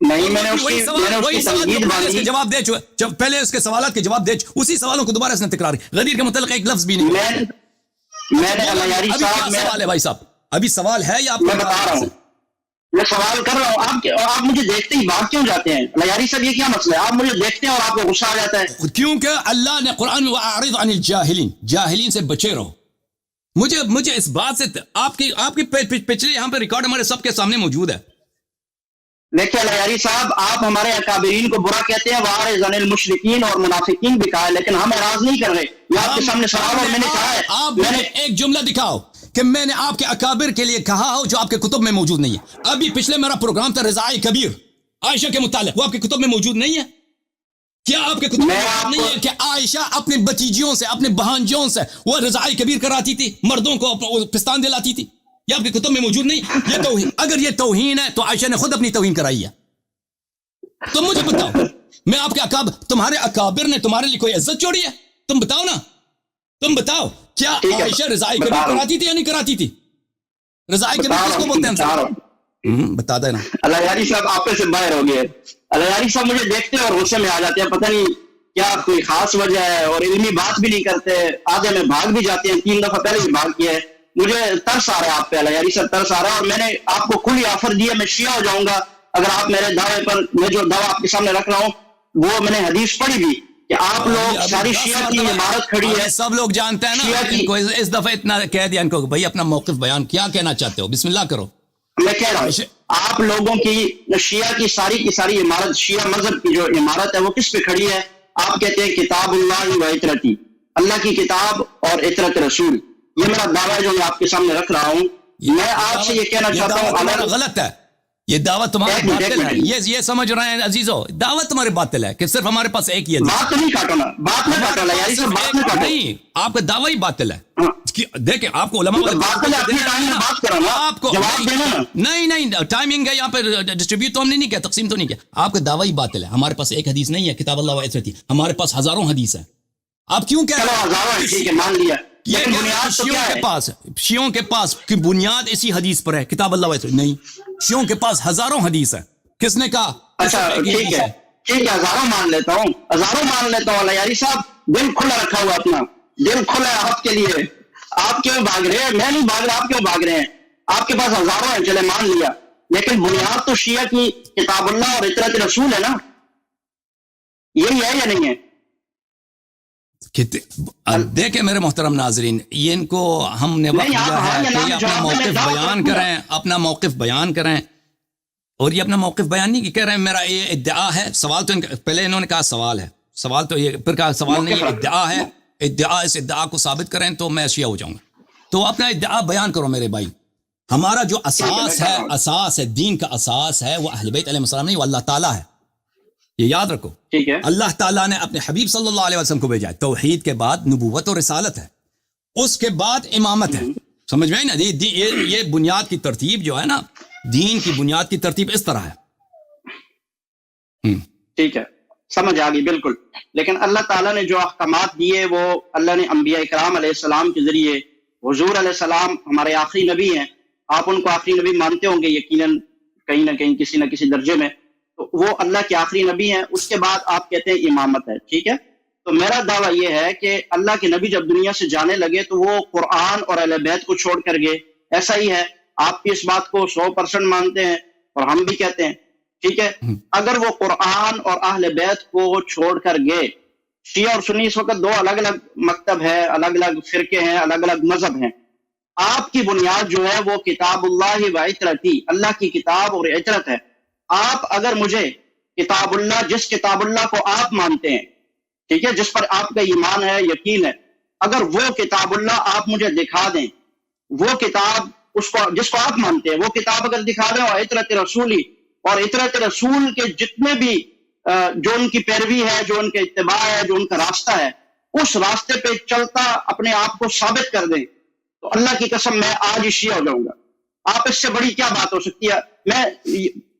نہیں میں نے اس وہی کی سوال تنقید پہلے اس کے مانی. جواب دے چکے، پہلے اس کے سوالات کے جواب دے اسی سوالوں کو دوبارہ اس نے تکرار کی. غدیر کے متعلق ایک لفظ بھی نہیں. میں نے الیاری ابھی صاحب کیا سوال ہے بھائی صاحب؟ ابھی سوال ہے یا آپ میں بتا رہا ہوں، میں سوال کر رہا ہوں. آپ مجھے دیکھتے ہی بھاگ کیوں جاتے ہیں؟ الیاری صاحب یہ کیا مسئلہ ہے؟ آپ مجھے دیکھتے ہیں اور آپ کو غصہ آ جاتا ہے. کیونکہ اللہ نے قرآن میں وَأَعْرِضْ عَنِ الْجَاهِلِينَ، جاہلین سے بچے رہو. مجھے اس بات سے آپ کی پچھلے یہاں پہ ریکارڈ ہمارے سب کے سامنے موجود ہے. دیکھیں الیاری صاحب، آپ ہمارے اکابرین کو برا کہتے ہیں، وَأَعْرِضْ عَنِ الْمُشْرِكِينَ اور منافقین بھی کہا ہے، لیکن ہم اعراض نہیں کر رہے. یہ آپ کے سامنے سوال اور میں نے کہا ہے. آپ مجھے ایک جملہ دکھاؤ کہ میں نے آپ کے اکابر کے لیے کہا ہو جو آپ کے کتب میں موجود نہیں ہے. ابھی پچھلے میرا پروگرام تھا رضائی کبیر عائشہ کے متعلق، وہ آپ کے کتب میں موجود نہیں ہے؟ کیا آپ کے کتب میں موجود نہیں ہے کہ عائشہ اپنے بتیجیوں سے، اپنے بہانجیوں سے وہ رضائی کبیر کراتی تھی، مردوں کو پستان دلاتی تھی؟ یہ آپ کے کتب میں موجود نہیں. یہ توہین، اگر یہ توہین ہے تو عائشہ نے خود اپنی توہین کرائی ہے. تو مجھے بتاؤ، میں آپ کے تمہارے اکابر نے تمہارے لیے کوئی عزت چھوڑی ہے؟ تم بتاؤ نا، تم بتاؤ کیا عائشہ رضائی کبیر کراتی تھی یا نہیں کراتی تھی؟ رضائی کبیر کس کو بولتے ہیں؟ بتا دینا. الیاری صاحب آپ سے باہر ہو گئے. الیاری صاحب مجھے دیکھتے ہیں اور غصے میں آ جاتے ہیں، پتہ نہیں کیا کوئی خاص وجہ ہے، اور علمی بات بھی نہیں کرتے. آدھے میں بھاگ بھی جاتے ہیں، 3 دفعہ پہلے بھی بھاگ کیا ہے. مجھے ترس آ رہا ہے آپ پہ الیاری صاحب، ترس آ رہا ہے. اور میں نے آپ کو کھلی آفر دی ہے، میں شیعہ ہو جاؤں گا اگر آپ میرے دعوے پر، میں جو دعویٰ آپ کے سامنے رکھ رہا ہوں وہ میں نے حدیث پڑھی بھی کہ آپ لوگ ساری شیعہ کی عمارت کھڑی ہے. سب لوگ جانتے ہیں نا. ان کو اس دفعہ اتنا کہہ دیا ان کو بھائی اپنا موقف بیان، کیا کہنا چاہتے ہو؟ بسم اللہ کرو. میں کہہ رہا ہوں آپ لوگوں کی شیعہ کی ساری عمارت، شیعہ مذہب کی جو عمارت ہے وہ کس پہ کھڑی ہے؟ آپ کہتے ہیں کتاب اللہ و اطرتی، اللہ کی کتاب اور اطرت رسول. یہ میرا دعویٰ ہے جو میں آپ کے سامنے رکھ رہا ہوں. میں آپ سے یہ کہنا چاہتا ہوں ہمارا غلط ہے، یہ دعوت تمہاری باطل ہے. یہ سمجھ رہے ہیں عزیزو، دعوت تمہاری باطل ہے کہ صرف ہمارے پاس ایک ہی ہے. بات تو نہیں کاٹو نا، بات نہ کاٹو یار، یہ بات نہ کاٹو. نہیں، آپ کا دعویٰ ہی باطل ہے. دیکھیں آپ کو علماء باطل ہے، اپنی ٹائم میں بات کرو نا، آپ کو جواب دینا نا. نہیں ٹائمنگ ہے یہاں پہ ڈسٹریبیوٹ تو ہم نے نہیں کیا، تقسیم تو نہیں کیا. آپ کا دعویٰ ہی باطل ہے. ہمارے پاس ایک حدیث نہیں ہے کتاب اللہ و اطرتی، ہمارے پاس ہزاروں حدیث ہیں. آپ کیوں کہہ رہے ہیں؟ ٹھیک ہے مان لیا، یہ لیکن بنیاد تو کیا ہے؟ شیعوں کے پاس کی بنیاد اسی حدیث پر ہے، کتاب اللہ و اطرتی نہیں. شیعوں کے پاس ہزاروں حدیث ہے. کس نے کہا؟ اچھا ٹھیک ہے، ہزاروں مان لیتا ہوں، الیاری صاحب دل کھلا رکھا ہوا، اپنا دل کھلا ہے آپ کے لیے. آپ کیوں بھاگ رہے ہیں؟ میں نہیں بھاگ رہا، آپ کیوں بھاگ رہے ہیں؟ آپ کے پاس ہزاروں ہیں، چلے مان لیا، لیکن بنیاد تو شیعہ کی کتاب اللہ اور اطرت رسول ہے نا. یہی ہے یا نہیں ہے؟ دیکھیں میرے محترم ناظرین، یہ ان کو ہم نے وقت دیا ہے کہ یہ اپنا موقف بیان کریں، اپنا موقف بیان کریں. اور یہ اپنا موقف بیان نہیں کہہ رہے ہیں میرا یہ ادعا ہے. سوال تو پہلے انہوں نے کہا سوال ہے، سوال تو یہ پھر کہا سوال نہیں، ادعا ہے. ادعا، اس ادعا کو ثابت کریں تو میں شیعہ ہو جاؤں گا. تو اپنا ادعا بیان کرو میرے بھائی. ہمارا جو اساس ہے دین کا اساس ہے وہ اہل بیت علیہ السلام نہیں، وہ اللہ تعالیٰ ہے. یہ یاد رکھو. ٹھیک ہے، اللہ تعالیٰ نے اپنے حبیب صلی اللہ علیہ وسلم کو بھیجا ہے. توحید کے بعد نبوت اور رسالت ہے، اس کے بعد امامت ہے. سمجھ میں نا؟ یہ بنیاد کی ترتیب جو ہے نا، دین کی بنیاد کی ترتیب اس طرح ہے. ٹھیک ہے، سمجھ آ گئی بالکل. لیکن اللہ تعالیٰ نے جو احکامات دیے وہ اللہ نے انبیاء کرام علیہ السلام کے ذریعے، حضور علیہ السلام ہمارے آخری نبی ہیں. آپ ان کو آخری نبی مانتے ہوں گے یقیناً کہیں نہ کہیں کسی نہ کسی درجے میں. تو وہ اللہ کے آخری نبی ہیں. اس کے بعد آپ کہتے ہیں امامت ہے. ٹھیک ہے، تو میرا دعویٰ یہ ہے کہ اللہ کے نبی جب دنیا سے جانے لگے تو وہ قرآن اور اہل بیت کو چھوڑ کر گئے. ایسا ہی ہے، آپ کی اس بات کو 100% مانتے ہیں اور ہم بھی کہتے ہیں. ٹھیک ہے، اگر وہ قرآن اور اہل بیت کو چھوڑ کر گئے، شیعہ اور سنی اس وقت 2 الگ الگ مکتب ہے، الگ الگ فرقے ہیں، الگ الگ مذہب ہیں. آپ کی بنیاد جو ہے وہ کتاب اللہ و اطرتی، اللہ کی کتاب اور اطرت ہے. آپ اگر مجھے کتاب اللہ، جس کتاب اللہ کو آپ مانتے ہیں، ٹھیک ہے، جس پر آپ کا ایمان ہے، یقین ہے، اگر وہ کتاب اللہ آپ مجھے دکھا دیں، وہ کتاب اس کو جس کو آپ مانتے ہیں وہ کتاب اگر دکھا دیں، اور اطرت رسولی اور اطرت رسول کے جتنے بھی جو ان کی پیروی ہے، جو ان کے اتباع ہے، جو ان کا راستہ ہے، اس راستے پہ چلتا اپنے آپ کو ثابت کر دیں، تو اللہ کی قسم میں آج ہی شیعہ ہو جاؤں گا. آپ اس سے بڑی کیا بات ہو سکتی ہے؟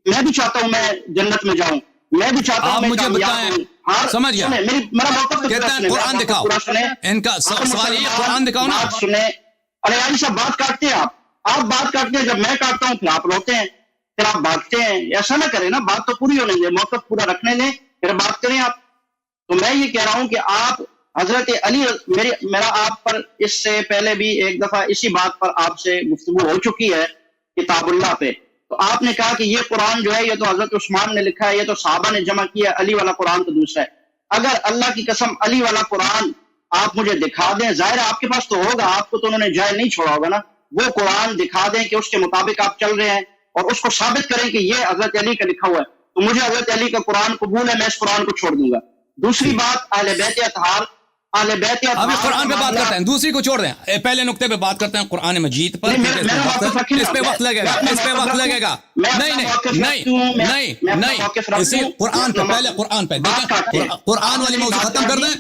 میں بھی چاہتا ہوں میں جنت میں جاؤں، میں بھی چاہتا ہوں میں کامیاب ہوں. سمجھ گیا، میرا موقف کہتے ہیں قرآن دکھاؤ. ان کا سوال یہ قرآن دکھاؤ نا. سنیں، ارے علی صاحب بات کاٹتے ہیں، آپ بات کاٹتے ہیں، جب میں کاٹتا ہوں پھر آپ روتے ہیں. پھر آپ بھاگتے ہیں. ایسا نہ کریں نا, بات تو پوری ہونے دیں, موقف پورا رکھنے دیں, پھر بات کریں آپ. تو میں یہ کہہ رہا ہوں کہ آپ حضرت علی, میرا آپ پر اس سے پہلے بھی ایک دفعہ اسی بات پر آپ سے گفتگو ہو چکی ہے کتاب اللہ پہ. تو آپ نے کہا کہ یہ قرآن جو ہے یہ تو حضرت عثمان نے لکھا ہے, یہ تو صحابہ نے جمع کیا, علی والا قرآن تو دوسرا ہے. اگر اللہ کی قسم علی والا قرآن آپ مجھے دکھا دیں, ظاہر ہے آپ کے پاس تو ہوگا, آپ کو تو انہوں نے جائے نہیں چھوڑا ہوگا نا, وہ قرآن دکھا دیں کہ اس کے مطابق آپ چل رہے ہیں اور اس کو ثابت کریں کہ یہ حضرت علی کا لکھا ہوا ہے, تو مجھے حضرت علی کا قرآن قبول ہے, میں اس قرآن کو چھوڑ دوں گا. دوسری بات اہل بیت اطہار, اہل بیت ابھی اطہار قرآن پہ بات کرتے ہیں, دوسری کو چھوڑ دیں, پہلے نقطے پہ بات کرتے ہیں قرآن مجید پر. اس پہ وقت لگے گا, اس پہ وقت لگے گا. نہیں, اسی قرآن پہ, پہلے قرآن پہ دیکھیں, قرآن والی موضوع ختم کر دیں,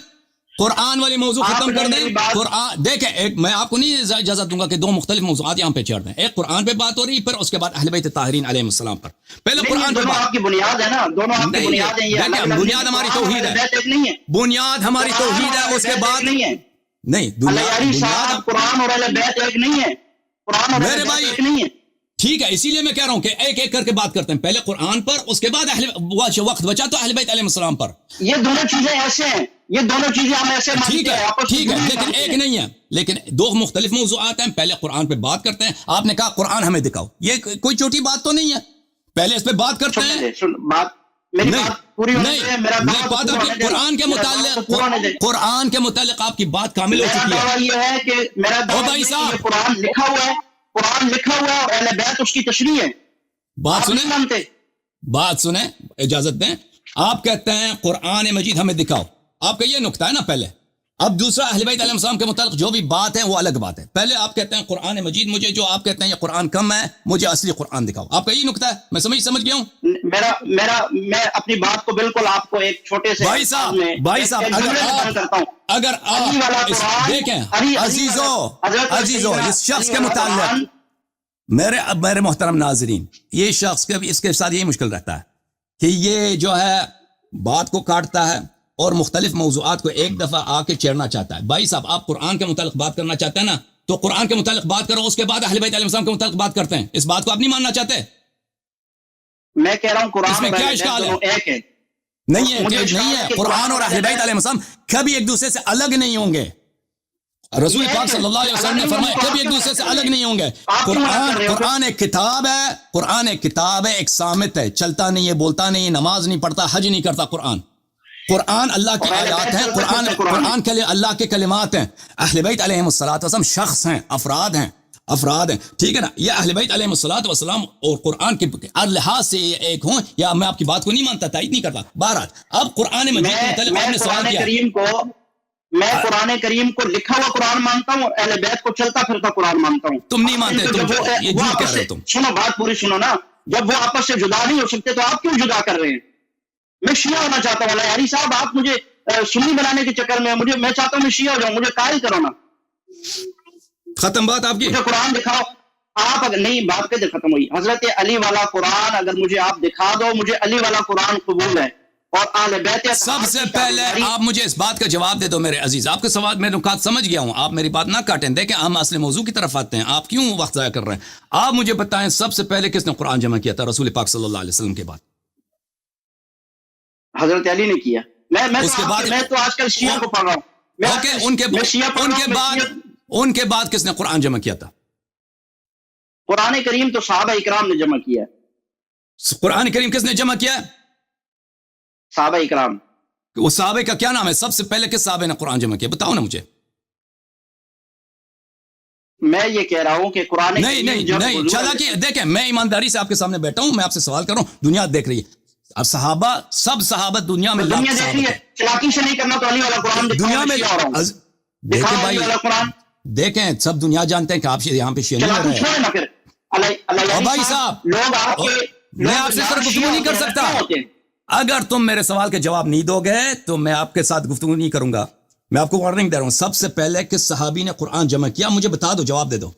قرآن والی موضوع ختم کر دیں. قرآن دیکھیں, ایک میں آپ کو نہیں اجازت دوں گا کہ دو مختلف موضوعات یہاں پہ چھیڑ دیں. ایک قرآن پہ بات ہو رہی, پھر اس کے بعد اہل بیت طاہرین علیہ السلام پر. پہلے قرآن پہ بات, آپ کی بنیاد ہے نا, دونوں آپ کی بنیاد ہیں. دیکھیں بنیاد ہماری توحید ہے, بنیاد ہماری توحید ہے. اس کے بعد نہیں, بنیاد قرآن اور اہل بیت ایک نہیں ہے, قرآن اور اہل بیت ایک نہیں ہے. ٹھیک ہے, اسی لیے میں کہہ رہا ہوں کہ ایک ایک کر کے بات کرتے ہیں, پہلے قرآن پر, اس کے بعد وقت بچا تو اہل بیت علیہ السلام پر. یہ دونوں چیزیں ایسے ہیں, یہ دونوں چیزیں ہم ایسے ٹھیک ہے, ٹھیک ہے, لیکن ایک نہیں ہے, لیکن دو مختلف موضوعات ہیں. پہلے قرآن پہ بات کرتے ہیں, آپ نے کہا قرآن ہمیں دکھاؤ, یہ کوئی چھوٹی بات تو نہیں ہے, پہلے اس پہ بات کرتے ہیں. قرآن کے متعلق, قرآن کے متعلق آپ کی بات کامل ہو چکی ہے. یہ ہے کہ میرا بھائی صاحب, قرآن لکھا ہوا ہے, قرآن لکھا ہوا ہے اور اہل بیت اس کی تشریح ہے. بات سنیں, بات سنیں, اجازت دیں. آپ کہتے ہیں قرآن مجید ہمیں دکھاؤ, آپ کا یہ نقطہ ہے نا پہلے. اب دوسرا اہل بیت علیہ السلام کے متعلق جو بھی بات ہے وہ الگ بات ہے. پہلے آپ کہتے ہیں قرآن مجید, مجھے جو آپ کہتے ہیں یہ قرآن کم ہے, مجھے اصلی قرآن دکھاؤ. آپ کا یہ نقطہ ہے, میں سمجھ گیا ہوں. میں اپنی بات کو بالکل آپ کو ایک چھوٹے سے بھائی صاحب اگر آپ دیکھیں, عزیزو اس شخص کے متعلق, میرے محترم ناظرین, یہ شخص کے اس کے ساتھ یہی مشکل رہتا ہے کہ یہ جو ہے بات کو کاٹتا ہے اور مختلف موضوعات کو ایک دفعہ آ کے چھیڑنا چاہتا ہے. بھائی صاحب, آپ قرآن کے متعلق بات کرنا چاہتے ہیں نا, تو قرآن کے متعلق بات کرو, اس کے بعد اہل بیت علیہ السلام کے متعلق بات کرتے ہیں. اس بات کو آپ نہیں ماننا چاہتے؟ میں کہہ رہا ہوں قرآن اس میں کیا اشکال ہے؟ نہیں ہے, قرآن اور اہل بیت علیہ السلام کبھی ایک دوسرے سے الگ نہیں ہوں گے. رسول پاک صلی اللہ علیہ وسلم نے فرمایا کبھی ایک دوسرے سے الگ نہیں ہوں گے. قرآن ایک کتاب ہے, قرآن ایک کتاب ہے, ایک صامت ہے, چلتا نہیں ہے, بولتا نہیں ہے, نماز نہیں پڑھتا, حج نہیں کرتا. قرآن اللہ کی آیات ہیں, قرآن کے لیے اللہ کے کلمات ہیں. اہل بیت علیہ السلام شخص ہیں, افراد ہیں, ٹھیک ہے نا. یہ اہل بیت علیہ السلام اور قرآن کے ہر لحاظ سے ایک ہوں, یا میں آپ کی بات کو نہیں مانتا, تائید نہیں کرتا. بہرحال اب قرآن مجید کے متعلق آپ نے سوال کیا. میں قرآن کریم کو لکھا ہوا قرآن مانتا ہوں, اہل بیت کو چلتا پھرتا قرآن مانتا ہوں. تم نہیں مانتے, یہ جھوٹ کہہ رہے ہو تم. سنو بات پوری سنو نا, جب وہ آپس سے جدا نہیں ہو سکتے تو آپ کیوں جدا کر رہے ہیں؟ میں شیعہ ہونا چاہتا ہوں, یاری صاحب آپ مجھے سنی بنانے کے چکر میں, میں چاہتا ہوں میں شیعہ ہو جاؤں, مجھے قائل کرو نا. ختم بات آپ کی. مجھے قرآن دکھاؤ آپ. اگر نہیں, بات کدھر ختم ہوئی؟ حضرت علی والا قرآن اگر مجھے آپ دکھا دو, مجھے علی والا قرآن قبول ہے. اور اہل بیت سب سے پہلے آپ مجھے اس بات کا جواب دے دو میرے عزیز. آپ کے سوال میں نکات سمجھ گیا ہوں, آپ میری بات نہ کاٹیں. دیکھیں ہم اصل موضوع کی طرف آتے ہیں, آپ کیوں وقت ضائع کر رہے ہیں. آپ مجھے بتائیں سب سے پہلے کس نے قرآن جمع کیا تھا رسول پاک صلی اللہ علیہ وسلم کے بعد؟ حضرت علی نے کیا. میں تو آج کل شیعہ کو پڑھ رہا ہوں. ان کے بعد کس نے قرآن جمع کیا تھا؟ قرآن کریم تو صحابہ اکرام نے جمع کیا. قرآن کریم کس نے جمع کیا؟ صحابہ اکرام. وہ صحابہ کا کیا نام ہے؟ سب سے پہلے کس صحابہ نے قرآن جمع کیا؟ بتاؤ نا مجھے. میں یہ کہہ رہا ہوں کہ قرآن نہیں چالاکی. دیکھیں میں ایمانداری سے آپ کے سامنے بیٹھا ہوں, میں آپ سے سوال کر رہا ہوں, دنیا دیکھ رہی ہے. اب صحابہ, سب صحابہ دنیا میں چلاکی سے نہیں کرنا تو علی والا قرآن دنیا میں. دیکھیں بھائی, دیکھیں سب دنیا جانتے ہیں کہ آپ یہاں پہ شیعہ نہیں رہے ہیں. بھائی صاحب, میں آپ سے صرف گفتگو نہیں کر سکتا. اگر تم میرے سوال کے جواب نہیں دو گے تو میں آپ کے ساتھ گفتگو نہیں کروں گا. میں آپ کو وارننگ دے رہا ہوں. سب سے پہلے کس صحابی نے قرآن جمع کیا مجھے بتا دو, جواب دے دو.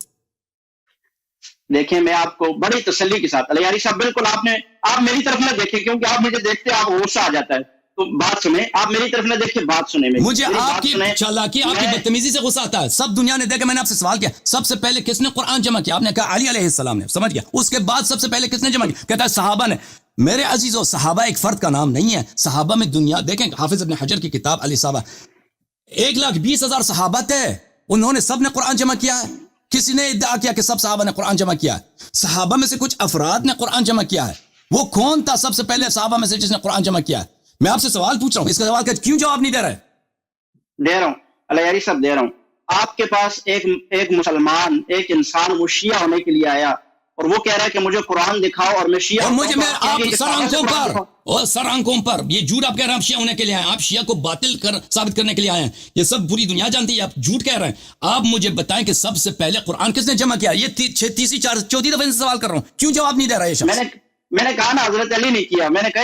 دیکھیں میں آپ کو بڑی تسلی کے ساتھ, علیاری صاحب بالکل آپ میری طرف نہ دیکھیں, کیونکہ آپ مجھے دیکھتے آپ غصہ آ جاتا ہے. تو بات سنیں, آپ میری طرف نہ دیکھیں, بات سنیں میری. مجھے آپ کی چالاکی, آپ کی بدتمیزی سے غصہ آتا ہے. سب دنیا نے دیکھا, میں نے آپ سے سوال کیا سب سے پہلے کس نے قرآن جمع کیا؟ آپ نے کہا علی علیہ السلام نے, سمجھ گیا. اس کے بعد سب سے پہلے کس نے جمع کیا؟ کہتا ہے صحابہ نے. میرے عزیزو, صحابہ ایک فرد کا نام نہیں ہے. صحابہ میں دنیا دیکھیں, حافظ ابن حجر کی کتاب علی صحابہ, 1,20,000 صحابہ تھے, انہوں نے سب نے قرآن جمع کیا ہے؟ کسی نے ادعا کیا کہ سب صحابہ نے قرآن جمع کیا ہے؟ صحابہ میں سے کچھ افراد نے قرآن جمع کیا ہے. وہ کون تھا سب سے پہلے صحابہ میں سے جس نے قرآن جمع کیا ہے؟ میں آپ سے سوال پوچھ رہا ہوں, اس کا سوال کا کیوں جواب نہیں دے رہے؟ دے رہا ہوں اللہ یاری صاحب, دے رہا ہوں. آپ کے پاس ایک مسلمان, ایک انسان, وہ شیعہ ہونے کے لیے آیا اور وہ کہہ رہا ہے کہ مجھے قرآن دکھاؤ اور میں شیعہ, اور مجھے آپ سر آنکھوں پر یہ جھوٹ آپ کہہ رہے ہیں, آپ شیعہ ہونے کے لیے آئے, آپ شیعہ کو باطل ثابت کرنے کے لیے آئے ہیں. یہ سب پوری دنیا جانتی ہے, آپ جھوٹ کہہ رہے ہیں. آپ مجھے بتائیں کہ سب سے پہلے قرآن کس نے جمع کیا؟ یہ تیسری چوتھی دفعہ سے سوال کر رہا ہوں, کیوں جواب نہیں دے رہا ہے یہ شخص؟ میں نے کہا نا حضرت علی نے کیا. میں نے کہا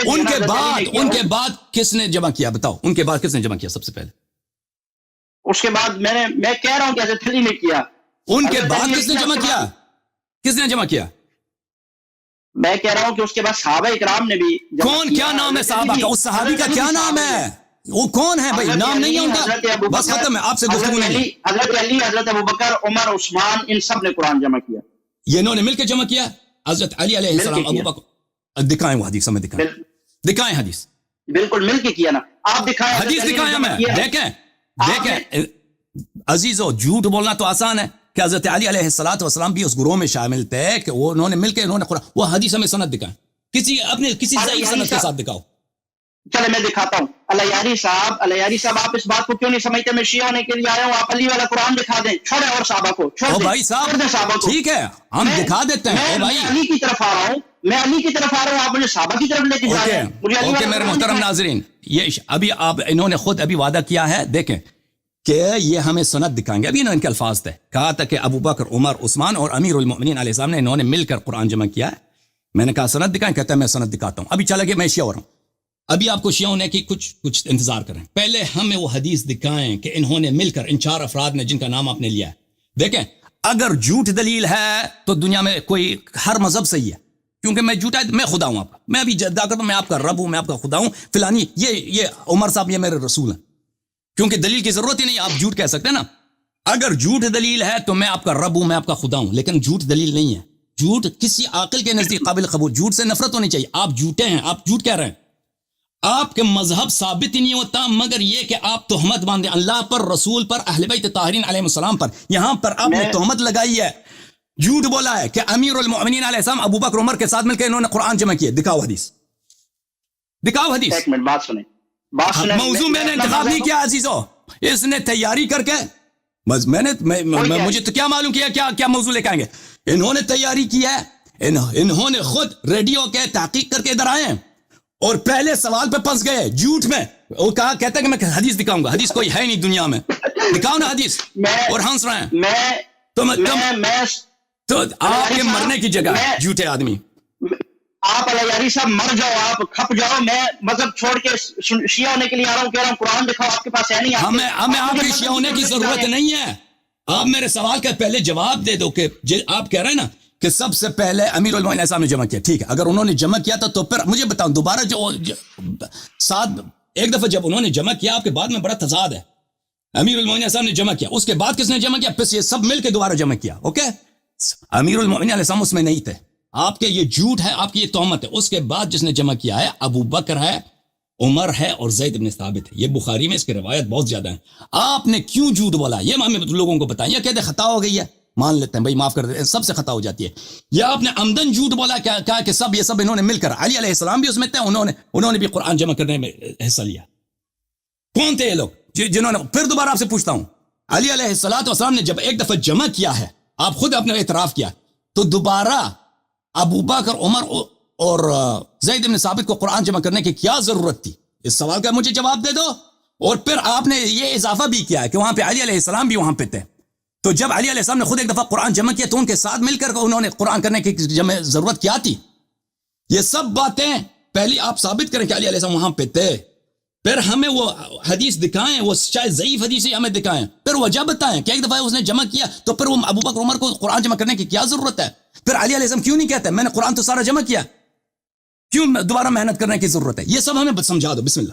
ان کے بعد کس نے جمع کیا؟ بتاؤ, ان کے بعد کس نے جمع کیا سب سے پہلے؟ اس کے بعد میں کہہ رہا ہوں کہ حضرت علی نے کیا. ان کے بعد کس نے جمع کیا؟ کس نے جمع کیا؟ میں کہہ رہا ہوں کہ اس کے بعد صحابہ اکرام نے بھی. کون, کیا نام ہے صحابہ کا؟ اس صحابی کا کیا نام ہے؟ وہ کون ہے بھائی؟ نام نہیں ہے ان کا, بس ختم ہے, آپ سے گفتگو نہیں. حضرت علی, حضرت ابوبکر, عمر, عثمان, ان سب نے قرآن جمع کیا. یہ انہوں نے مل کے جمع کیا. حضرت علی علیہ السلام, ابوبکر, دکھائیں وہ حدیث, ہمیں دکھائیں حدیث. بالکل مل کے کیا نا, آپ دکھائیں حدیث, دکھائیں ہمیں. دیکھیں عزیزو, جھوٹ بولنا تو آسان ہے کہ حضرت علی علیہ السلام بھی اس گروہ میں شامل تھے کہ وہ انہوں نے مل کے انہوں نے قرآن, وہ حدیث ہمیں سند دکھائیں, کسی ضعیف سند کے ساتھ دکھاؤ. چلے میں دکھاتا ہوں. اللہ یاری صاحب, آپ اس بات کو کیوں نہیں سمجھتے؟ میں شیعہ ہونے کے لیے آیا ہوں, آپ علی والا قرآن دکھا دیں, چھوڑیں اور صحابہ کو چھوڑ دیں. بھائی صاحب ٹھیک ہے, ہم دکھا دیتے ہیں. میں علی کی طرف آ رہا ہوں, آپ مجھے صحابہ کی طرف لے کے جا رہے ہیں. اوکے میرے محترم ناظرین, یہ ابھی آپ انہوں نے خود ابھی وعدہ کیا ہے, دیکھیں کہ یہ ہمیں سند دکھائیں گے. ابھی انہوں نے ان کے الفاظ تھے, کہا تھا کہ ابو بکر, عمر, عثمان اور امیر المؤمنین علیہ السلام نے انہوں نے مل کر قرآن جمع کیا ہے. میں نے کہا سند دکھائیں, کہتا ہے میں سند دکھاتا ہوں. ابھی چلا گیا, میں شیعہ ہو رہا ہوں. ابھی آپ کو شیعہ ہونے کی کچھ انتظار کریں, پہلے ہمیں وہ حدیث دکھائیں کہ انہوں نے مل کر, ان 4 افراد نے جن کا نام آپ نے لیا ہے. دیکھیں, اگر جھوٹ دلیل ہے تو دنیا میں کوئی ہر مذہب صحیح ہے, کیونکہ میں جھوٹا, میں خدا ہوں آپ کا, میں ابھی جدا کرتا ہوں, میں آپ کا رب ہوں, میں آپ کا خدا ہوں فلانی. یہ عمر صاحب یہ میرے رسول ہیں, کیونکہ دلیل کی ضرورت ہی نہیں, آپ جھوٹ کہہ سکتے ہیں نا. اگر جھوٹ دلیل ہے تو میں آپ کا رب ہوں, میں آپ کا خدا ہوں, لیکن جھوٹ دلیل نہیں ہے. جھوٹ کسی عاقل کے نزدیک قابل قبول, جھوٹ سے نفرت ہونی چاہیے. آپ جھوٹے ہیں, آپ جھوٹ کہہ رہے ہیں. آپ کے مذہب ثابت ہی نہیں ہوتا مگر یہ کہ آپ تہمت باندھیں اللہ پر, رسول پر, اہل بیت طاہرین علیہ السلام پر. یہاں پر آپ نے تہمت لگائی ہے, جھوٹ بولا ہے کہ امیر المؤمنین علیہ السلام ابو بکر, عمر کے ساتھ مل کے انہوں نے قرآن جمع کیے. دکھاؤ حدیث, دکھاؤ حدیث. ایک منٹ بات سنیں. موضوع میں نے انتخاب نہیں کیا عزیزو, اس نے تیاری کر کے, بس مجھے تو کیا معلوم کیا موضوع لے کے آئیں گے. انہوں نے تیاری کی ہے, انہوں نے خود ریڈیو کے تحقیق کر کے ادھر آئے ہیں اور پہلے سوال پہ پھنس گئے جھوٹ میں. وہ کہتا ہے کہ میں حدیث دکھاؤں گا. حدیث کوئی ہے نہیں دنیا میں, دکھاؤ نا حدیث. اور ہنس رہے ہیں تو آپ کے مرنے کی جگہ جھوٹے آدمی. آپ اللہ یاری صاحب مر جاؤ, آپ کھپ جاؤ. میں مذہب چھوڑ کے شیعہ ہونے کے لیے آ رہا ہوں, کہہ رہا ہوں قرآن دکھاؤ, آپ کے پاس ہے نہیں. ہمیں آپ کے شیعہ ہونے کی ضرورت نہیں ہے. آپ میرے سوال کا پہلے جواب دے دو کہ آپ کہہ رہے ہیں نا کہ سب سے پہلے امیر المؤمنین صاحب نے جمع کیا. ٹھیک ہے, اگر انہوں نے جمع کیا تھا تو پھر مجھے بتاؤں دوبارہ ایک دفعہ جب انہوں نے جمع کیا, آپ کے بعد میں بڑا تضاد ہے. امیر المؤمنین صاحب نے جمع کیا, اس کے بعد کس نے جمع کیا؟ پھر یہ سب مل کے دوبارہ جمع کیا. اوکے, امیر المؤمنین علیہ السلام اس میں نہیں تھے. آپ کے یہ جھوٹ ہے, آپ کی یہ تہمت ہے. اس کے بعد جس نے جمع کیا ہے ابو بکر ہے, عمر ہے اور زید بن ثابت ہے. یہ بخاری میں اس کی روایت بہت زیادہ ہیں. آپ نے کیوں جھوٹ بولا یہ ہمیں لوگوں کو بتائیں. یہ کہتے خطا ہو گئی ہے, مان لیتے ہیں بھائی, معاف کر دیتے ہیں, سب سے خطا ہو جاتی ہے. یا آپ نے عمدن جھوٹ بولا, کہا کہ یہ سب انہوں نے مل کر, علی علیہ السلام بھی اس میں تھے, انہوں نے بھی قرآن جمع کرنے میں حصہ لیا. کون تھے یہ لوگ جنہوں نے؟ پھر دوبارہ آپ سے پوچھتا ہوں, علی علیہ السلام نے جب ایک دفعہ جمع کیا ہے, آپ خود اپنے اعتراف کیا, تو دوبارہ ابو بکر, عمر اور زید بن ثابت کو قرآن جمع کرنے کی کیا ضرورت تھی؟ اس سوال کا مجھے جواب دے دو. اور پھر آپ نے یہ اضافہ بھی کیا ہے کہ وہاں پہ علی علیہ السلام بھی وہاں پہ تھے. تو جب علی علیہ السلام نے خود ایک دفعہ قرآن جمع کیا تو ان کے ساتھ مل کر انہوں نے قرآن کرنے کی ضرورت کیا تھی؟ یہ سب باتیں پہلی آپ ثابت کریں کہ علی علیہ السلام وہاں پہ تھے, پھر ہمیں وہ حدیث دکھائیں, وہ شاید ضعیف حدیث ہمیں دکھائیں, پھر وجہ بتائیں کہ ایک دفعہ اس نے جمع کیا تو پھر وہ ابو بکر, عمر کو قرآن جمع کرنے کی کیا ضرورت ہے؟ پھر علی علیہ السلام کیوں نہیں کہتے میں نے قرآن تو سارا جمع کیا, کیوں دوبارہ محنت کرنے کی ضرورت ہے؟ یہ سب ہمیں سمجھا دو. بسم اللہ.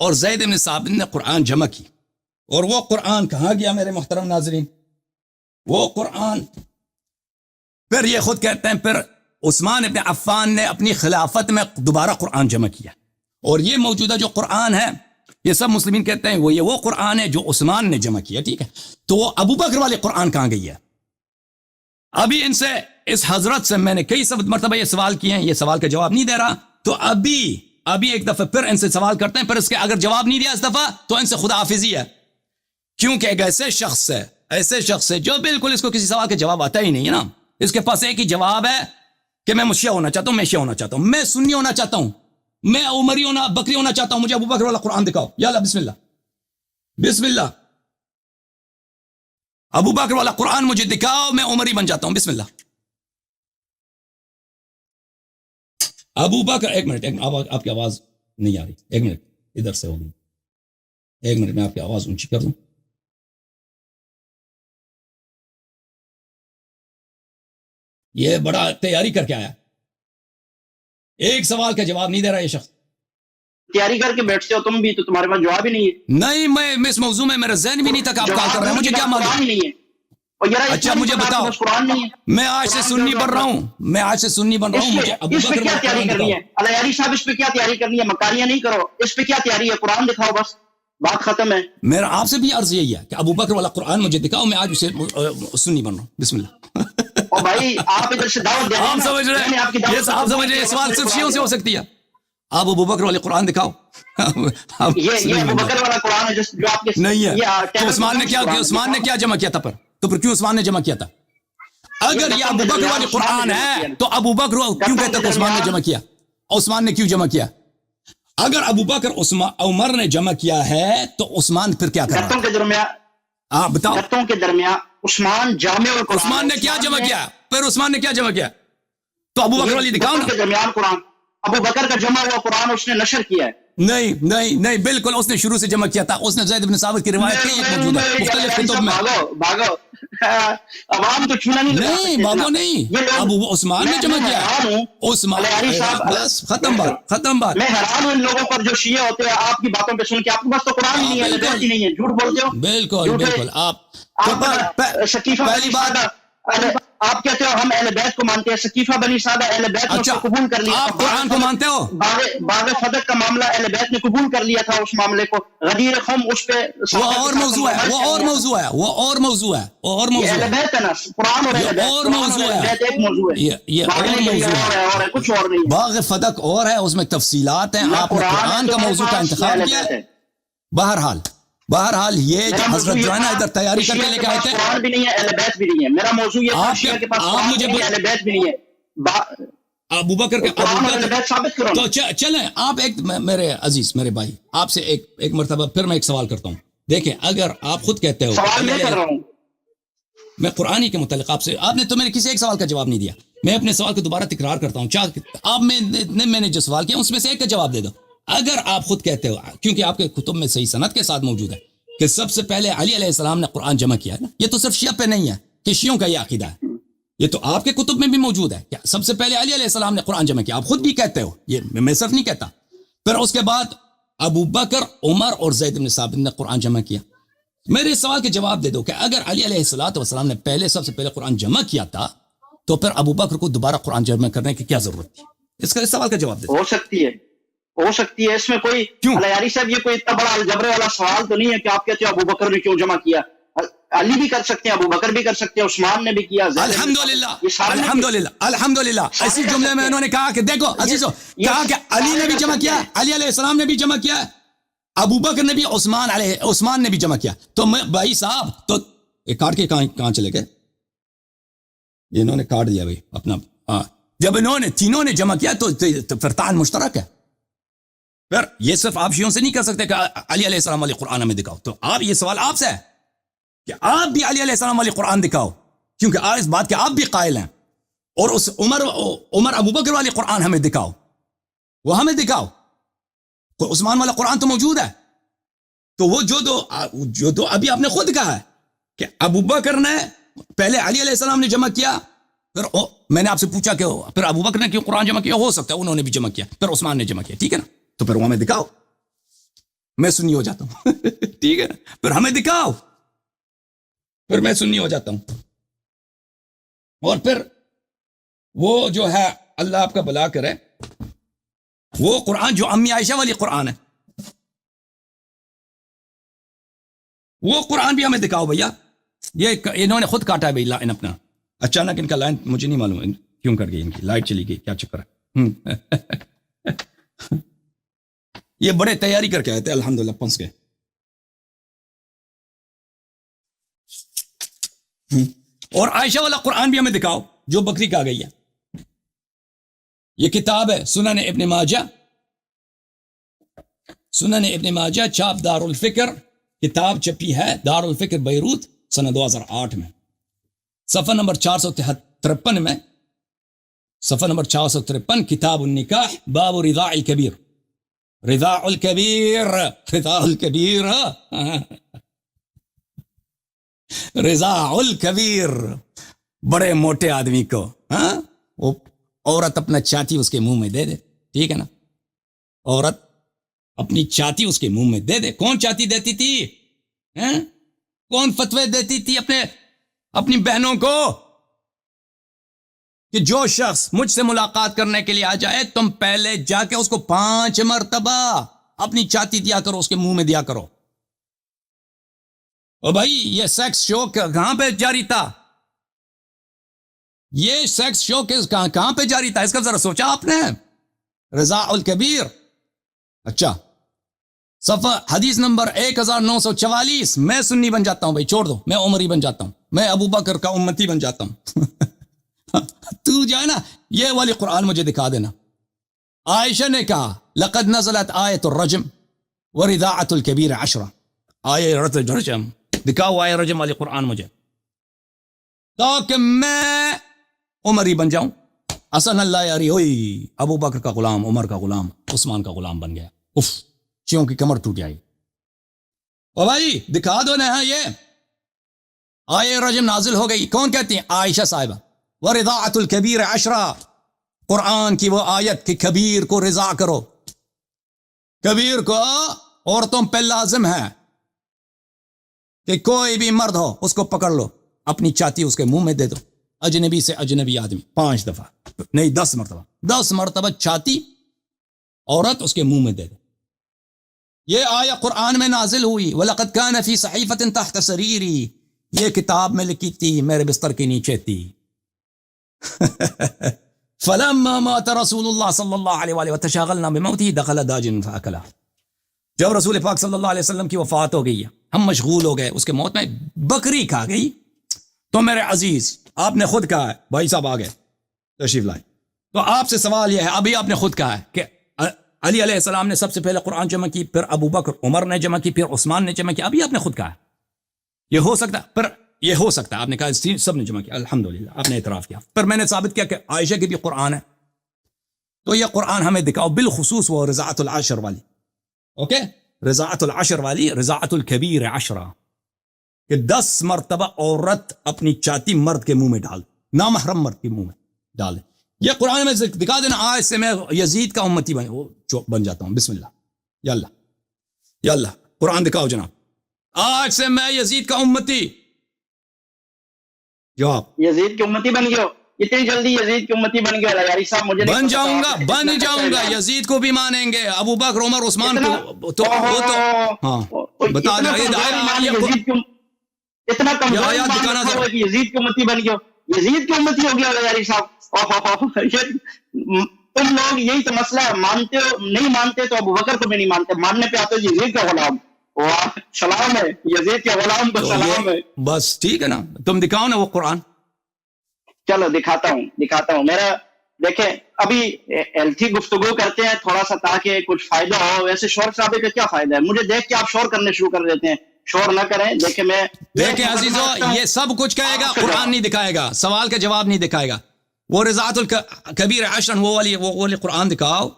اور زید بن ثابت نے قرآن جمع کی. اور وہ قرآن کہاں گیا میرے محترم ناظرین؟ وہ قرآن پھر یہ خود کہتے ہیں پھر عثمان ابن عفان نے اپنی خلافت میں دوبارہ قرآن جمع کیا. اور یہ موجودہ جو قرآن ہے یہ سب مسلمین کہتے ہیں وہ قرآن ہے جو عثمان نے جمع کیا. ٹھیک ہے، تو وہ ابو بکر والے قرآن کہاں گئی ہے؟ ابھی ان سے اس حضرت سے میں نے کئی مرتبہ یہ سوال کیے ہیں، یہ سوال کا جواب نہیں دے رہا. تو ابھی ایک دفعہ پھر ان سے سوال کرتے ہیں، پھر اس کے اگر جواب نہیں دیا اس دفعہ تو ان سے خدا حافظی ہے. کیونکہ ایک ایسے شخص ہے جو بالکل اس کو کسی سوال کا جواب آتا ہی نہیں ہے نا. اس کے پاس ایک ہی جواب ہے کہ میں شیعہ ہونا چاہتا ہوں، میں شیعہ ہونا چاہتا ہوں، میں سنی ہونا چاہتا ہوں، میں عمری ہونا بکری ہونا چاہتا ہوں، مجھے ابو بکر والا قرآن دکھاؤ. یا اللہ بسم اللہ ابو بکر والا قرآن مجھے دکھاؤ، میں عمری بن جاتا ہوں. بسم اللہ. ابو بکر ایک منٹ آپ کی آواز نہیں آ رہی، ایک منٹ ادھر سے ہوگی، ایک منٹ میں آپ کی آواز اونچی کر دوں. یہ بڑا تیاری کر کے آیا، ایک سوال کا جواب نہیں دے رہا یہ شخص. تیاری کر کے بیٹھتے ہو تم بھی، تو تمہارے پاس جواب ہی نہیں ہے. نہیں، میں اس موضوع میں میرا ذہن بھی نہیں تھا کہ آپ کال کر رہے ہیں، مجھے کیا معلوم. نہیں ہے. اچھا مجھے بتاؤ، قرآن نہیں ہے. میں آج سے سنی بن رہا ہوں، مجھے ابو اس پہ بکر کیا والا تیاری قرآن کرنی دکھاؤ. ہے؟ الیاری صاحب اس پہ کیا تیاری کرنی ہے؟ مکاریاں نہیں کرو، اس پہ کیا تیاری ہے؟ قرآن دکھاؤ، بس بات ختم ہے. میرا آپ سے بھی عرض یہی ہے کہ ابو بکر والا قرآن مجھے دکھاؤ، میں آج اسے سنی بن رہا ہوں. بسم اللہ. اور بھائی آپ ادھر سے دعوت دے رہے ہیں آپ نا، سمجھ رہے میں نے آپ کی ہیں، دعوت آپ سمجھ رہے ہیں، سوال صرف شیعوں سے ہو سکتی ہے. آپ ابو بکر والے قرآن دکھاؤ. یہ ابو بکر والا قرآن ہے جو آپ کے نہیں ہے. تو عثمان نے کیا جمع کیا تھا؟ تو پھر کیوں عثمان نے جمع کیا تھا؟ اگر یہ ابو بکر والی قرآن ہے تو ابو بکر کیوں کہتے کہ عثمان نے جمع کیا؟ عثمان نے کیوں جمع کیا؟ اگر ابو بکر عمر نے جمع کیا ہے تو عثمان پھر کیا کر رہا ہے؟ کے درمیان آپ بتاؤ. گتوں کے درمیان عثمان جامع القرآن، عثمان نے کیا جمع کیا؟ پھر عثمان نے کیا جمع کیا؟ تو ابو بکر والی دکھاؤ نا. کے درمیان قرآن، ابو بکر کا جمع ہوا قرآن اس نے نشر کیا ہے. نہیں بالکل اس نے شروع سے جمع کیا تھا. اس نے زید بن ثابت کی روایت کی موجود ہے مختلف کتب میں. بھاگو عوام تو چھونا نہیں بابو نہیں، ابو عثمان نے جمع کیا. عثمان بس ختم بات. میں حیران ہوں ان لوگوں پر جو شیعہ ہوتے ہیں آپ کی باتوں پہ سن کے. آپ کے پاس تو قرآن ہی نہیں ہے، حدیث ہی نہیں ہے، جھوٹ بولتے ہو. بالکل آپ شکیفہ پہلی بات آپ کہتے ہو ہم اہل بیت کو مانتے ہیں. شکیفہ بنی سعدہ اہل بیت نے اس کو قبول کر لیا. آپ قرآن کو مانتے ہو؟ باغ فدق کا معاملہ اہل بیت نے قبول کر لیا تھا، اس معاملے کو. غدیر خم اس پہ وہ اور موضوع ہے. اہل بیت ہے نا، قرآن اور اہل بیت اور موضوع ہے. ایک موضوع ہے، یہ اور موضوع ہے، کچھ اور نہیں. باغ فدق اور ہے، اس میں تفصیلات ہیں. آپ نے قرآن کا موضوع کا انتخاب کیا. بہرحال یہ جو حضرت جو ہے نا ادھر تیاری کر کے لے کے آئے تھے، قرآن بھی نہیں ہے، اہل بیت بھی نہیں ہے. میرا موضوع یہ ہے شیعہ کے پاس قرآن بھی نہیں ہے، اہل بیت بھی نہیں ہے. ابو بکر کے قرآن اور اہل بیت ثابت کرو. تو چلیں آپ ایک میرے عزیز میرے بھائی آپ سے ایک مرتبہ پھر میں ایک سوال کرتا ہوں. دیکھیں اگر آپ خود کہتے ہو، سوال میں کر رہا ہوں میں قرآن ہی کے متعلق آپ نے تو میرے کسی ایک سوال کا جواب نہیں دیا. میں اپنے سوال کو دوبارہ تکرار کرتا ہوں، آپ میں نے جو سوال کیا اس میں سے ایک کا جواب دے دو. اگر آپ خود کہتے ہو، کیونکہ آپ کے کتب میں صحیح سند کے ساتھ موجود ہے کہ سب سے پہلے علی علیہ السلام نے قرآن جمع کیا ہے نا. یہ تو صرف شیعہ پہ نہیں ہے کہ شیعوں کا یہ عقیدہ ہے، یہ تو آپ کے کتب میں بھی موجود ہے کہ سب سے پہلے علی علیہ السلام نے قرآن جمع کیا. آپ خود بھی کہتے ہو، یہ میں صرف نہیں کہتا. پھر اس کے بعد ابو بکر، عمر اور زید بن ثابت نے قرآن جمع کیا. میرے اس سوال کے جواب دے دو کہ اگر علی علیہ السلام نے سب سے پہلے قرآن جمع کیا تھا تو پھر ابو بکر کو دوبارہ قرآن جمع کرنے کی کیا ضرورت تھی؟ اس سوال کا جواب دے دو. ہو سکتی ہے اس میں کوئی. الیاری صاحب یہ کوئی اتنا بڑا الجبرے والا سوال تو نہیں ہے کہ آپ کہتے ہو ابو بکر نے کیوں جمع کیا. علی بھی کر سکتے ہیں، ابو بکر بھی کر سکتے ہیں، عثمان نے بھی کیا. الحمدللہ اسی جملے میں انہوں نے کہا کہ دیکھو عزیزو، کہا کہ علی نے بھی جمع کیا، علی علیہ السلام نے بھی جمع کیا، ابو بکر نے بھی، عثمان نے بھی جمع کیا. تو میں بھائی صاحب تو ایک کاٹ کے کہاں چلے گئے؟ انہوں نے کاٹ دیا بھائی اپنا. جب انہوں نے تینوں نے جمع کیا تو فرتان مشترک ہے. پھر یہ صرف آپ شیعوں سے نہیں کر سکتے کہ علی علیہ السلام والی قرآن ہمیں دکھاؤ. تو آپ یہ سوال آپ سے ہے کہ آپ بھی علی علیہ السلام والی قرآن دکھاؤ، کیونکہ اس بات کے آپ بھی قائل ہیں. اور اس عمر ابو بکر والی قرآن ہمیں دکھاؤ، وہ ہمیں دکھاؤ. عثمان والا قرآن تو موجود ہے. تو وہ جو دو ابھی آپ نے خود کہا ہے کہ ابو بکر نے پہلے علی علیہ السلام نے جمع کیا، پھر میں نے آپ سے پوچھا کہ پھر ابو بکر نے کیوں قرآن جمع کیا؟ ہو سکتا ہے انہوں نے بھی جمع کیا، پھر عثمان نے جمع کیا. ٹھیک ہے نا، تو پھر وہ ہمیں دکھاؤ. میں سنی ہو جاتا ہوں ٹھیک ہے، پھر ہمیں دکھاؤ، پھر میں سنی ہو جاتا ہوں. اور پھر وہ جو ہے اللہ آپ کا بھلا کرے، وہ قرآن جو امی عائشہ والی قرآن ہے، وہ قرآن بھی ہمیں دکھاؤ بھیا. یہ انہوں نے خود کاٹا ہے بھائی لائن اپنا، اچانک ان کا لائن مجھے نہیں معلوم کیوں کٹ گئی، ان کی لائٹ چلی گئی، کیا چکر ہے یہ بڑے تیاری کر کے آئے تھے، الحمدللہ پہنچ گئے. اور عائشہ والا قرآن بھی ہمیں دکھاؤ جو بکری کا گئی ہے. یہ کتاب ہے سنن ابن ماجہ، سنن ابن ماجہ، چھاپ دار الفکر، کتاب چھپی ہے دار الفکر بیروت سنہ 2008 میں، صفحہ نمبر 453 میں، صفحہ نمبر 453، کتاب النکاح، باب رضاع الکبیر، رضاع الکبیر، رضاع الکبیر، رضاع الکبیر، بڑے موٹے آدمی کو وہ عورت اپنا چاتی اس کے منہ میں دے دے، ٹھیک ہے نا، عورت اپنی چاتی اس کے منہ میں دے دے. کون چاتی دیتی تھی؟ کون فتوے دیتی تھی اپنی بہنوں کو کہ جو شخص مجھ سے ملاقات کرنے کے لیے آ جائے تم پہلے جا کے اس کو 5 مرتبہ اپنی چاتی دیا کرو، اس کے منہ میں دیا کرو. اور بھائی یہ سیکس شو کہاں پہ جاری تھا؟ یہ سیکس شو کہاں پہ جاری تھا؟ اس کا ذرا سوچا آپ نے؟ رضاع الکبیر. اچھا، صفحہ حدیث نمبر 1944، میں سنی بن جاتا ہوں بھائی، چھوڑ دو، میں عمری بن جاتا ہوں، میں ابو بکر کا امتی بن جاتا ہوں تو جو ہے نا یہ والی قرآن مجھے دکھا دینا. عائشہ نے کہا لقد نزلت آیت الرجم ورضاعت الکبیر 10، آیہ رجم دکھاؤ، آیہ رجم والی قرآن مجھے، تاکہ میں عمری بن جاؤں. حسن اللہ یاری ہوئی، ابو بکر کا غلام، عمر کا غلام، عثمان کا غلام بن گیا. اف، چیوں کی کمر ٹوٹ جائی. او بھائی دکھا دو نا یہ آیہ رجم نازل ہو گئی. کون کہتی ہیں؟ عائشہ صاحبہ. ورضاعت الکبیر 10، قرآن کی وہ آیت کہ کبیر کو رضا کرو، کبیر کو عورتوں پہ لازم ہے کہ کوئی بھی مرد ہو اس کو پکڑ لو، اپنی چاتی اس کے منہ میں دے دو، اجنبی سے اجنبی آدمی 5 دفعہ نہیں 10 مرتبہ، 10 مرتبہ چاتی عورت اس کے منہ میں دے دو. یہ آیہ قرآن میں نازل ہوئی. وَلَقَدْ كَانَ فِي صَحِيفَةٍ تَحْتَ سَرِيرِي، یہ کتاب میں لکھی تھی میرے بستر کے نیچے تھی. فَلَمَّا مَاتَ رَسُولُ اللَّهِ صلی اللہ علیہ وآلہ وَتَشَاغَلْنَا بِمَوْتِهِ دَخَلَ دَاجٍ فَأَكَلَهُ. جب رسول پاک صلی اللہ علیہ وسلم کی وفات ہو گئی، ہم مشغول ہو گئے اس کے موت میں، بکری کھا گئی. تو میرے عزیز آپ نے خود کہا ہے، بھائی صاحب آ گئے تشریف لائے، تو آپ سے سوال یہ ہے، ابھی آپ نے خود کہا ہے کہ علی علیہ السلام نے سب سے پہلے قرآن جمع کی، پھر ابو بکر عمر نے جمع کی، پھر عثمان نے جمع کی. ابھی آپ نے خود کہا ہے یہ ہو سکتا ہے، پھر یہ ہو سکتا ہے آپ نے کہا سب نے جمع کیا، الحمدللہ آپ نے اعتراف کیا. پھر میں نے ثابت کیا کہ عائشہ کی بھی قرآن ہے. تو یہ قرآن ہمیں دکھاؤ، بالخصوص وہ رضاعت العشر والی، اوکے، رضاعت العشر والی، رضاعت الکبیر 10، کہ 10 مرتبہ عورت اپنی چاتی مرد کے منہ میں ڈال، نامحرم مرد کے منہ میں ڈالے. یہ قرآن میں دکھا دینا. آج سے میں یزید کا امتی بن جاتا ہوں. بسم اللہ، یا اللہ یا اللہ، قرآن دکھاؤ جناب. آج سے میں یزید کا امتی. جواب، یزید کی امتی بن گئے ہو؟ اتنی جلدی یزید کی امتی بن گئے یاری صاحب؟ مجھے بن جاؤں گا، یزید کو بھی مانیں گے، ابو بکر عمر عثمان کو تو ہاں بتا دیں. اتنا کمزور یزید کی امتی بن گئے، یزید کی امتی ہو گیا یاری صاحب. تم لوگ یہی تو مسئلہ ہے، مانتے ہو نہیں مانتے تو ابو بکر کو بھی نہیں مانتے، ماننے پہ آتے یزید کا غلام. سلام ہے یزید کے غلام کو، سلام ہے. بس ٹھیک ہے نا، تم دکھاؤ نا وہ قرآن. چلو دکھاتا ہوں. میرا دیکھیں ابھی ایلتھی گفتگو کرتے ہیں تھوڑا سا تاکہ کچھ فائدہ ہو. ویسے شور شرابے کا کیا فائدہ ہے؟ مجھے دیکھ کے آپ شور کرنے شروع کر دیتے ہیں. شور نہ کریں. دیکھیں عزیزو، یہ سب کچھ کہے گا، قرآن نہیں دکھائے گا، سوال کا جواب نہیں دکھائے گا. وہ رضاعت الکبیر 10 وہ والی قرآن دکھاؤ،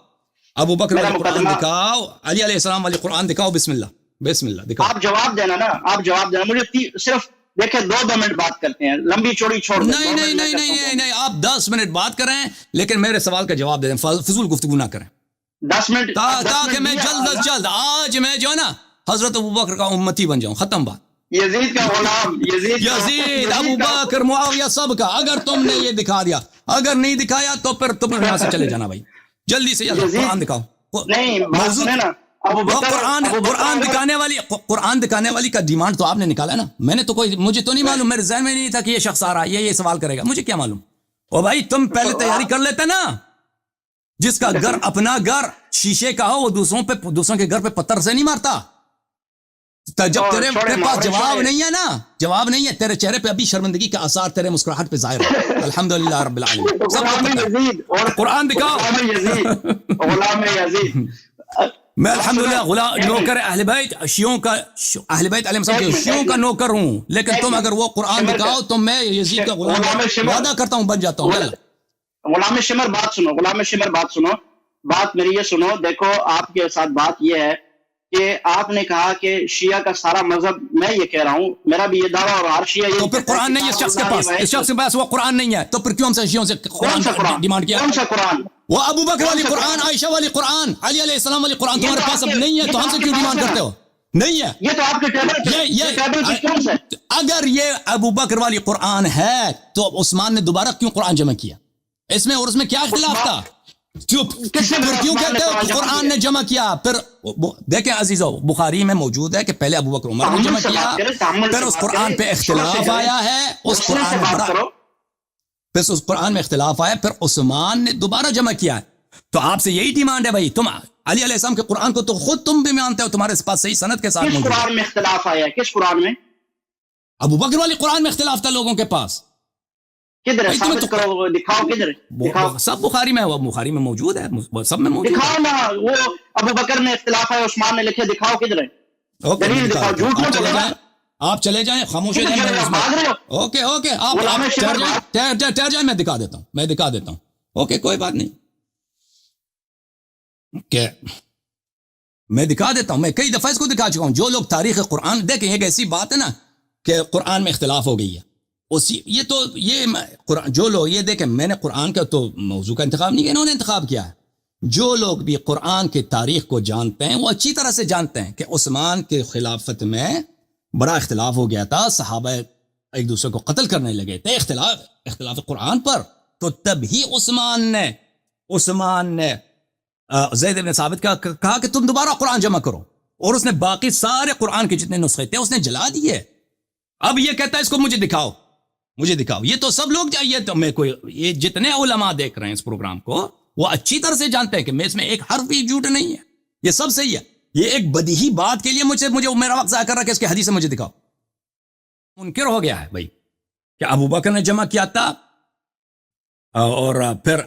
ابو بکر والی قرآن دکھاؤ، علی علیہ السلام والی قرآن دکھاؤ. بسم اللہ دکھاؤ. آپ جواب دینا نا، آپ جواب دینا. مجھے صرف دیکھیں 2 منٹ بات کرتے ہیں، لمبی چوڑی چھوڑ دیں. نہیں، آپ 10 منٹ بات کریں لیکن میرے سوال کا جواب دے دیں، فضول گفتگو نہ کریں. 10 منٹ تاکہ میں جلد از جلد آج میں جو ہے نا حضرت ابوبکر کا امتی بن جاؤں. ختم بات. یزید کا غلام، یزید، ابو بکر، معاویہ، سب کا. اگر تم نے یہ دکھا دیا، اگر نہیں دکھایا تو پھر تم یہاں سے چلے جانا بھائی. جلدی سے قرآن دکھاؤ. نہیں قرآن دکھانے والی کا ڈیمانڈ تو آپ نے نکالا نا. میں نے تو مجھے تو نہیں معلوم، میرے ذہن میں نہیں تھا کہ یہ شخص آ رہا ہے یہ سوال کرے گا. مجھے کیا معلوم. او بھائی تم پہلے تیاری کر لیتے نا. جس کا گھر اپنا گھر شیشے کا ہو وہ دوسروں کے گھر پہ پتھر سے نہیں مارتا. جب تیرے پاس جواب نہیں ہے نا، جواب نہیں ہے، تیرے چہرے پہ ابھی شرمندگی کا آثار تیرے مسکراہٹ پہ ظاہر ہے. الحمدللہ رب العالمین. قرآن دکھاؤ. غلام یزید. میں الحمدللہ غلام نوکر اہل بیت شیعوں کا، اہل بیت علیہ السلام کے شیعوں کا نوکر ہوں. لیکن تم اگر وہ قرآن دکھاؤ تو میں یزید کا غلام وعدہ کرتا ہوں بن جاتا ہوں. غلام شمر بات سنو، غلام شمر بات سنو، بات میری یہ سنو. دیکھو آپ کے ساتھ بات یہ ہے کہ آپ نے کہا کہ شیعہ کا سارا مذہب، میں یہ کہہ رہا ہوں، میرا بھی یہ دعویٰ اور ہر شیعہ یہ. تو پھر قرآن نہیں اس شخص کے پاس، اس شخص کے پاس وہ قرآن نہیں ہے تو پھر کیوں ہم سے شیعوں سے قرآن ڈیمانڈ کیا؟ کون سا قرآن؟ وہ ابو بکر والی قرآن، عائشہ والی قرآن، علی علیہ السلام والی قرآن تمہارے پاس اب نہیں ہے تو ہم سے کیوں ڈیمانڈ کرتے ہو؟ نہیں ہے. یہ تو آپ کے ٹیبل کی کون سے؟ اگر یہ ابو بکر والی قرآن ہے تو عثمان نے دوبارہ کیوں قرآن جمع کیا؟ اس میں اور اس میں کیا اختلاف تھا؟ کیوں کہتے ہو کہ قرآن نے جمع کیا؟ پھر دیکھیں عزیزو، بخاری میں موجود ہے کہ پہلے ابو بکر عمر نے جمع کیا، پھر اس قرآن پہ اختلاف آیا ہے، اس قرآن میں اختلاف آیا، پھر عثمان نے دوبارہ جمع کیا ہے. تو آپ سے یہی ڈیمانڈ ہے بھائی. تم علی علیہ السلام کے قرآن کو تو خود تم بھی مانتے ہو، تمہارے پاس صحیح سند کے ساتھ. کس قرآن میں اختلاف آیا؟ کس قرآن میں؟ ابو بکر والی قرآن میں اختلاف تھا لوگوں کے پاس. کدھر ہے؟ ثابت کرو، دکھاؤ کدھر ہے. سب بخاری میں، وہ بخاری میں موجود ہے، سب میں موجود ہے. دکھاؤ نا. وہ ابو بکر میں اختلاف ہے، عثمان نے لکھے، دکھاؤ کدھر ہے. دلیل دکھاؤ. جھوٹ نہ بولو. آپ چلے جائیں، خاموش ہو جائیں. اوکے آپ ٹھہر جائیں، میں دکھا دیتا ہوں. اوکے کوئی بات نہیں، کہ میں دکھا دیتا ہوں. میں کئی دفعہ اس کو دکھا چکا ہوں. جو لوگ تاریخ قرآن دیکھیں، ایک ایسی بات ہے نا کہ قرآن میں اختلاف ہو گئی ہے. قرآن جو لوگ یہ دیکھیں، میں نے قرآن کا تو موضوع کا انتخاب نہیں کیا، انہوں نے انتخاب کیا ہے. جو لوگ بھی قرآن کی تاریخ کو جانتے ہیں وہ اچھی طرح سے جانتے ہیں کہ عثمان کے خلافت میں بڑا اختلاف ہو گیا تھا، صحابہ ایک دوسرے کو قتل کرنے لگے تھے. اختلاف قرآن پر. تو تب ہی عثمان نے زید بن ثابت کا کہا کہ تم دوبارہ قرآن جمع کرو، اور اس نے باقی سارے قرآن کے جتنے نسخے تھے اس نے جلا دیے. اب یہ کہتا ہے اس کو مجھے دکھاؤ. یہ تو سب لوگ یہ تو میں کوئی، یہ جتنے علماء دیکھ رہے ہیں اس پروگرام کو وہ اچھی طرح سے جانتے ہیں کہ میں اس میں ایک حرف بھی جھوٹ نہیں ہے، یہ سب صحیح ہے. یہ ایک بدیہی بات کے لیے مجھے میرا وقت ضائع کر رہا ہے کہ اس کی حدیث مجھے دکھاؤ. منکر ہو گیا ہے بھائی کہ ابو بکر نے جمع کیا تھا اور پھر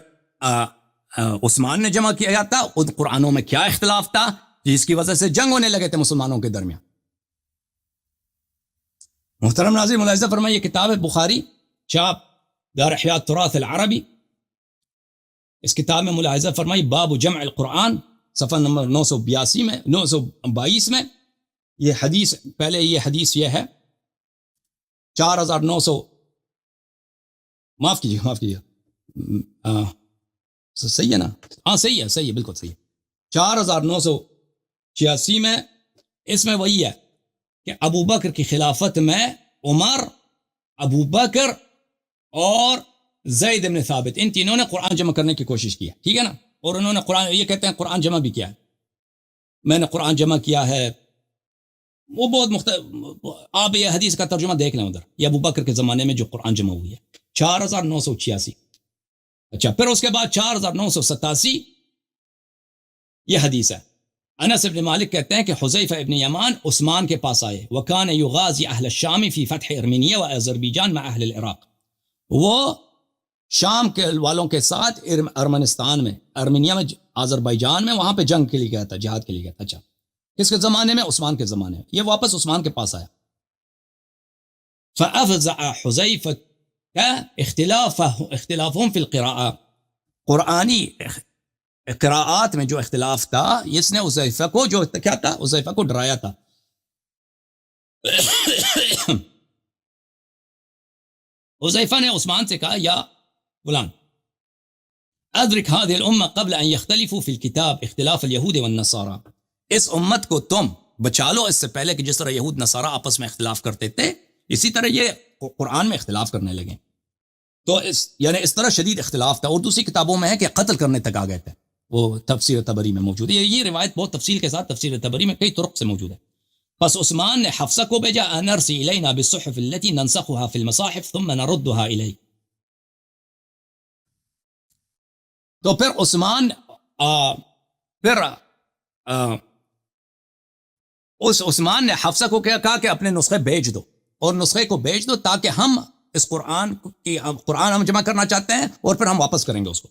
عثمان نے جمع کیا تھا. ان قرآنوں میں کیا اختلاف تھا جس کی وجہ سے جنگ ہونے لگے تھے مسلمانوں کے درمیان. محترم ناظرین، ملاحظہ فرمائیے، یہ کتاب ہے بخاری، چاپ دار احیاء التراث العربی. اس کتاب میں ملاحظہ فرمائیے باب جمع القرآن، صفحہ نمبر 922 میں یہ حدیث، پہلے یہ حدیث یہ ہے 4900، معاف کیجیے صحیح ہے نا؟ ہاں صحیح ہے، بالکل صحیح ہے. 4986 میں اس میں وہی ہے کہ ابو بکر کی خلافت میں عمر، ابو بکر اور زید بن ثابت، ان تینوں نے قرآن جمع کرنے کی کوشش کی ہے. ٹھیک ہے نا؟ اور انہوں نے قرآن، یہ کہتے ہیں قرآن جمع بھی کیا ہے. میں نے قرآن جمع کیا ہے، وہ بہت مختلف. آپ یہ حدیث کا ترجمہ دیکھ لیں ادھر، یہ ابو بکر کے زمانے میں جو قرآن جمع ہوئی ہے 4986. اچھا، پھر اس کے بعد 4987 یہ حدیث ہے. انس بن مالک کہتے ہیں کہ حذیفہ ابن یمان عثمان کے پاس آئے، وکان یغازی اہل الشام فی فتح ارمینیہ و آذربائیجان مع اہل العراق. وہ شام کے والوں کے ساتھ ارمنستان میں، ارمینیہ میں، آذربائیجان میں، وہاں پہ جنگ کے لیے گیا تھا، جہاد کے لیے گیا تھا. اچھا، کس کے زمانے میں؟ عثمان کے زمانے میں. یہ واپس عثمان کے پاس آیا. فافزع حذیفہ اختلافهم فی القراءات، قرآنی قراءات میں جو اختلاف تھا، اس نے حذیفہ کو جو کیا تھا، حذیفہ کو ڈرایا تھا. حذیفہ نے عثمان سے کہا، یا فلان، ادرک هذه الامه قبل ان يختلفوا في الكتاب اختلاف اليهود والنصارى. اس امت کو تم بچا لو اس سے پہلے کہ جس طرح یہود نصارہ آپس میں اختلاف کرتے تھے اسی طرح یہ قرآن میں اختلاف کرنے لگے. تو اس طرح شدید اختلاف تھا. اور دوسری کتابوں میں ہے کہ قتل کرنے تک آ گئے تھے. وہ تفسیر طبری میں موجود ہے. یہ روایت بہت تفصیل کے ساتھ تفسیر طبری میں کئی طرق سے موجود ہے. پس عثمان نے حفصہ کو بھیجا ان ارسل الینا بالصحف التي ننسخها في المصاحف ثم نردها الیک. تو پھر عثمان اس عثمان نے حفصہ کو کہا کہ اپنے نسخے بھیج دو اور نسخے کو بھیج دو تاکہ ہم اس قرآن ہم جمع کرنا چاہتے ہیں اور پھر ہم واپس کریں گے اس کو.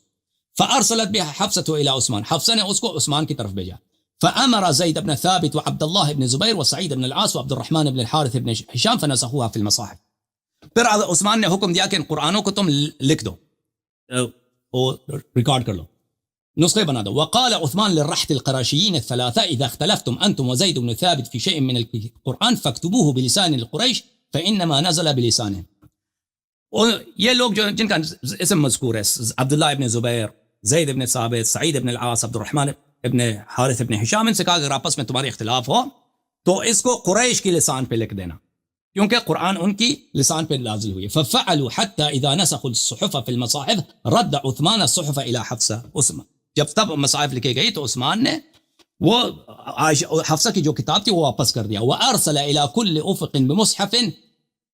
فارسلت بها حفصة الى عثمان. حفصہ نے اس کو عثمان کی طرف بھیجا. فامر زید بن ثابت وعبد الله بن زبیر وسعید بن العاص وعبد الرحمن بن الحارث بن ہشام فنسخوها في المصاحف. پھر عثمان نے حکم دیا کہ ان قرآنوں کو تم لکھ دو اور ریکارڈ کر لو، نسخے بنا دو. وقال عثمان للرحت القراشيين الثلاثه اذا اختلفتم انتم وزيد بن ثابت في شيء من القرآن فاكتبوه بلسان القريش فانما نزل بلسانهم. اور یہ لوگ جو جن کا اسم مذکور ہے عبداللہ ابن زبیر، زید ابن ثابت، سعید ابن العاص، عبد الرحمن ابن حارث ابن ہشام، ان سے کہا اگر آپس میں تمہارے اختلاف ہو تو اس کو قریش کی لسان پہ لکھ دینا کیونکہ قرآن ان کی لسان پہ نازل ہوئی. ففعلوا حتى اذا نسخوا الصحف في المصاحف رد عثمان الصحف الى حفصہ. جب تب مصاحف لکھے گئی تو عثمان نے وہ حفصہ کی جو کتاب تھی وہ واپس کر دیا. وارسل الى كل افق بمصحف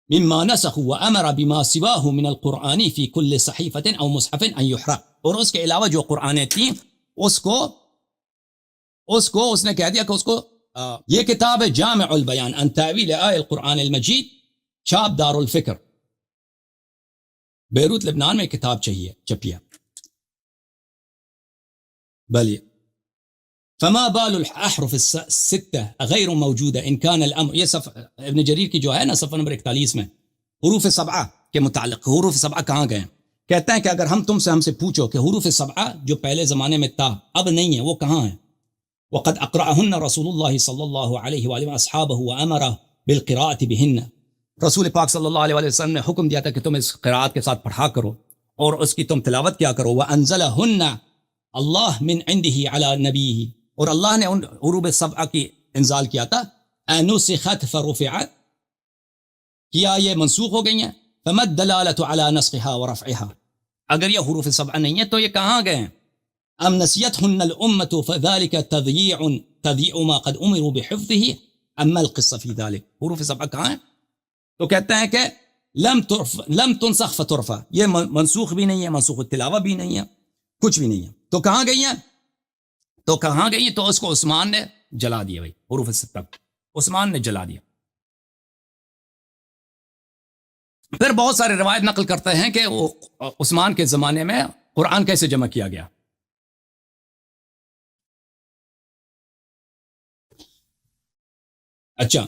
مما نسخوا وامر بما سواه من القرآن في كل صحيفة او مصحف ان يحرق. اور اس کے علاوہ جو قرآنیں تھیں اس کو اس نے کہہ دیا کہ اس کو یہ کتاب ہے جامع البیان عن تاویل آیہ القرآن المجید، چھاپ دار الفکر، بیروت لبنان میں کتاب چھپی ہے. بلی فما بال الاحرف الستة غیر موجودة ان كان الامر. یہ ابن جریر کی جو ہے نا صفحہ نمبر 41 میں حروف سبعہ کے متعلق، حروف سبعہ کہاں گئے ہیں؟ کہتے ہیں کہ اگر ہم ہم سے پوچھو کہ حروف سبعہ جو پہلے زمانے میں تھا اب نہیں ہے وہ کہاں ہیں؟ وقد اقرأهن رسول اللہ صلی اللہ علیہ وآلہ واصحابہ وامر بالقراءة بهن. رسول پاک صلی اللہ علیہ وسلم نے حکم دیا تھا کہ تم اس قراءت کے ساتھ پڑھا کرو اور اس کی تم تلاوت کیا کرو. وانزلهن اللہ من عنده على نبیہ. اور اللہ نے ان حروف سبعہ کی انزال کیا تھا. انسخت فرفعت، کیا یہ منسوخ ہو گئی ہیں. فما الدلالة على نسخها ورفعها. اگر یہ حروف سبعہ نہیں ہے تو یہ کہاں گئے ہیں؟ ام نسیتهن الامة فذلك تضييع ما قد امروا بحفظه اما القصة في ذلك. حروف سبعہ کہاں ہیں؟ تو کہتے ہیں کہ لم تنسخ فترفع. یہ منسوخ بھی نہیں ہے، منسوخ التلاوہ بھی نہیں ہے، کچھ بھی نہیں ہے. تو کہاں گئی ہیں؟ تو اس کو عثمان نے جلا دیا. بھائی حروف سبعہ عثمان نے جلا دیا. پھر بہت سارے روایت نقل کرتے ہیں کہ وہ عثمان کے زمانے میں قرآن کیسے جمع کیا گیا. اچھا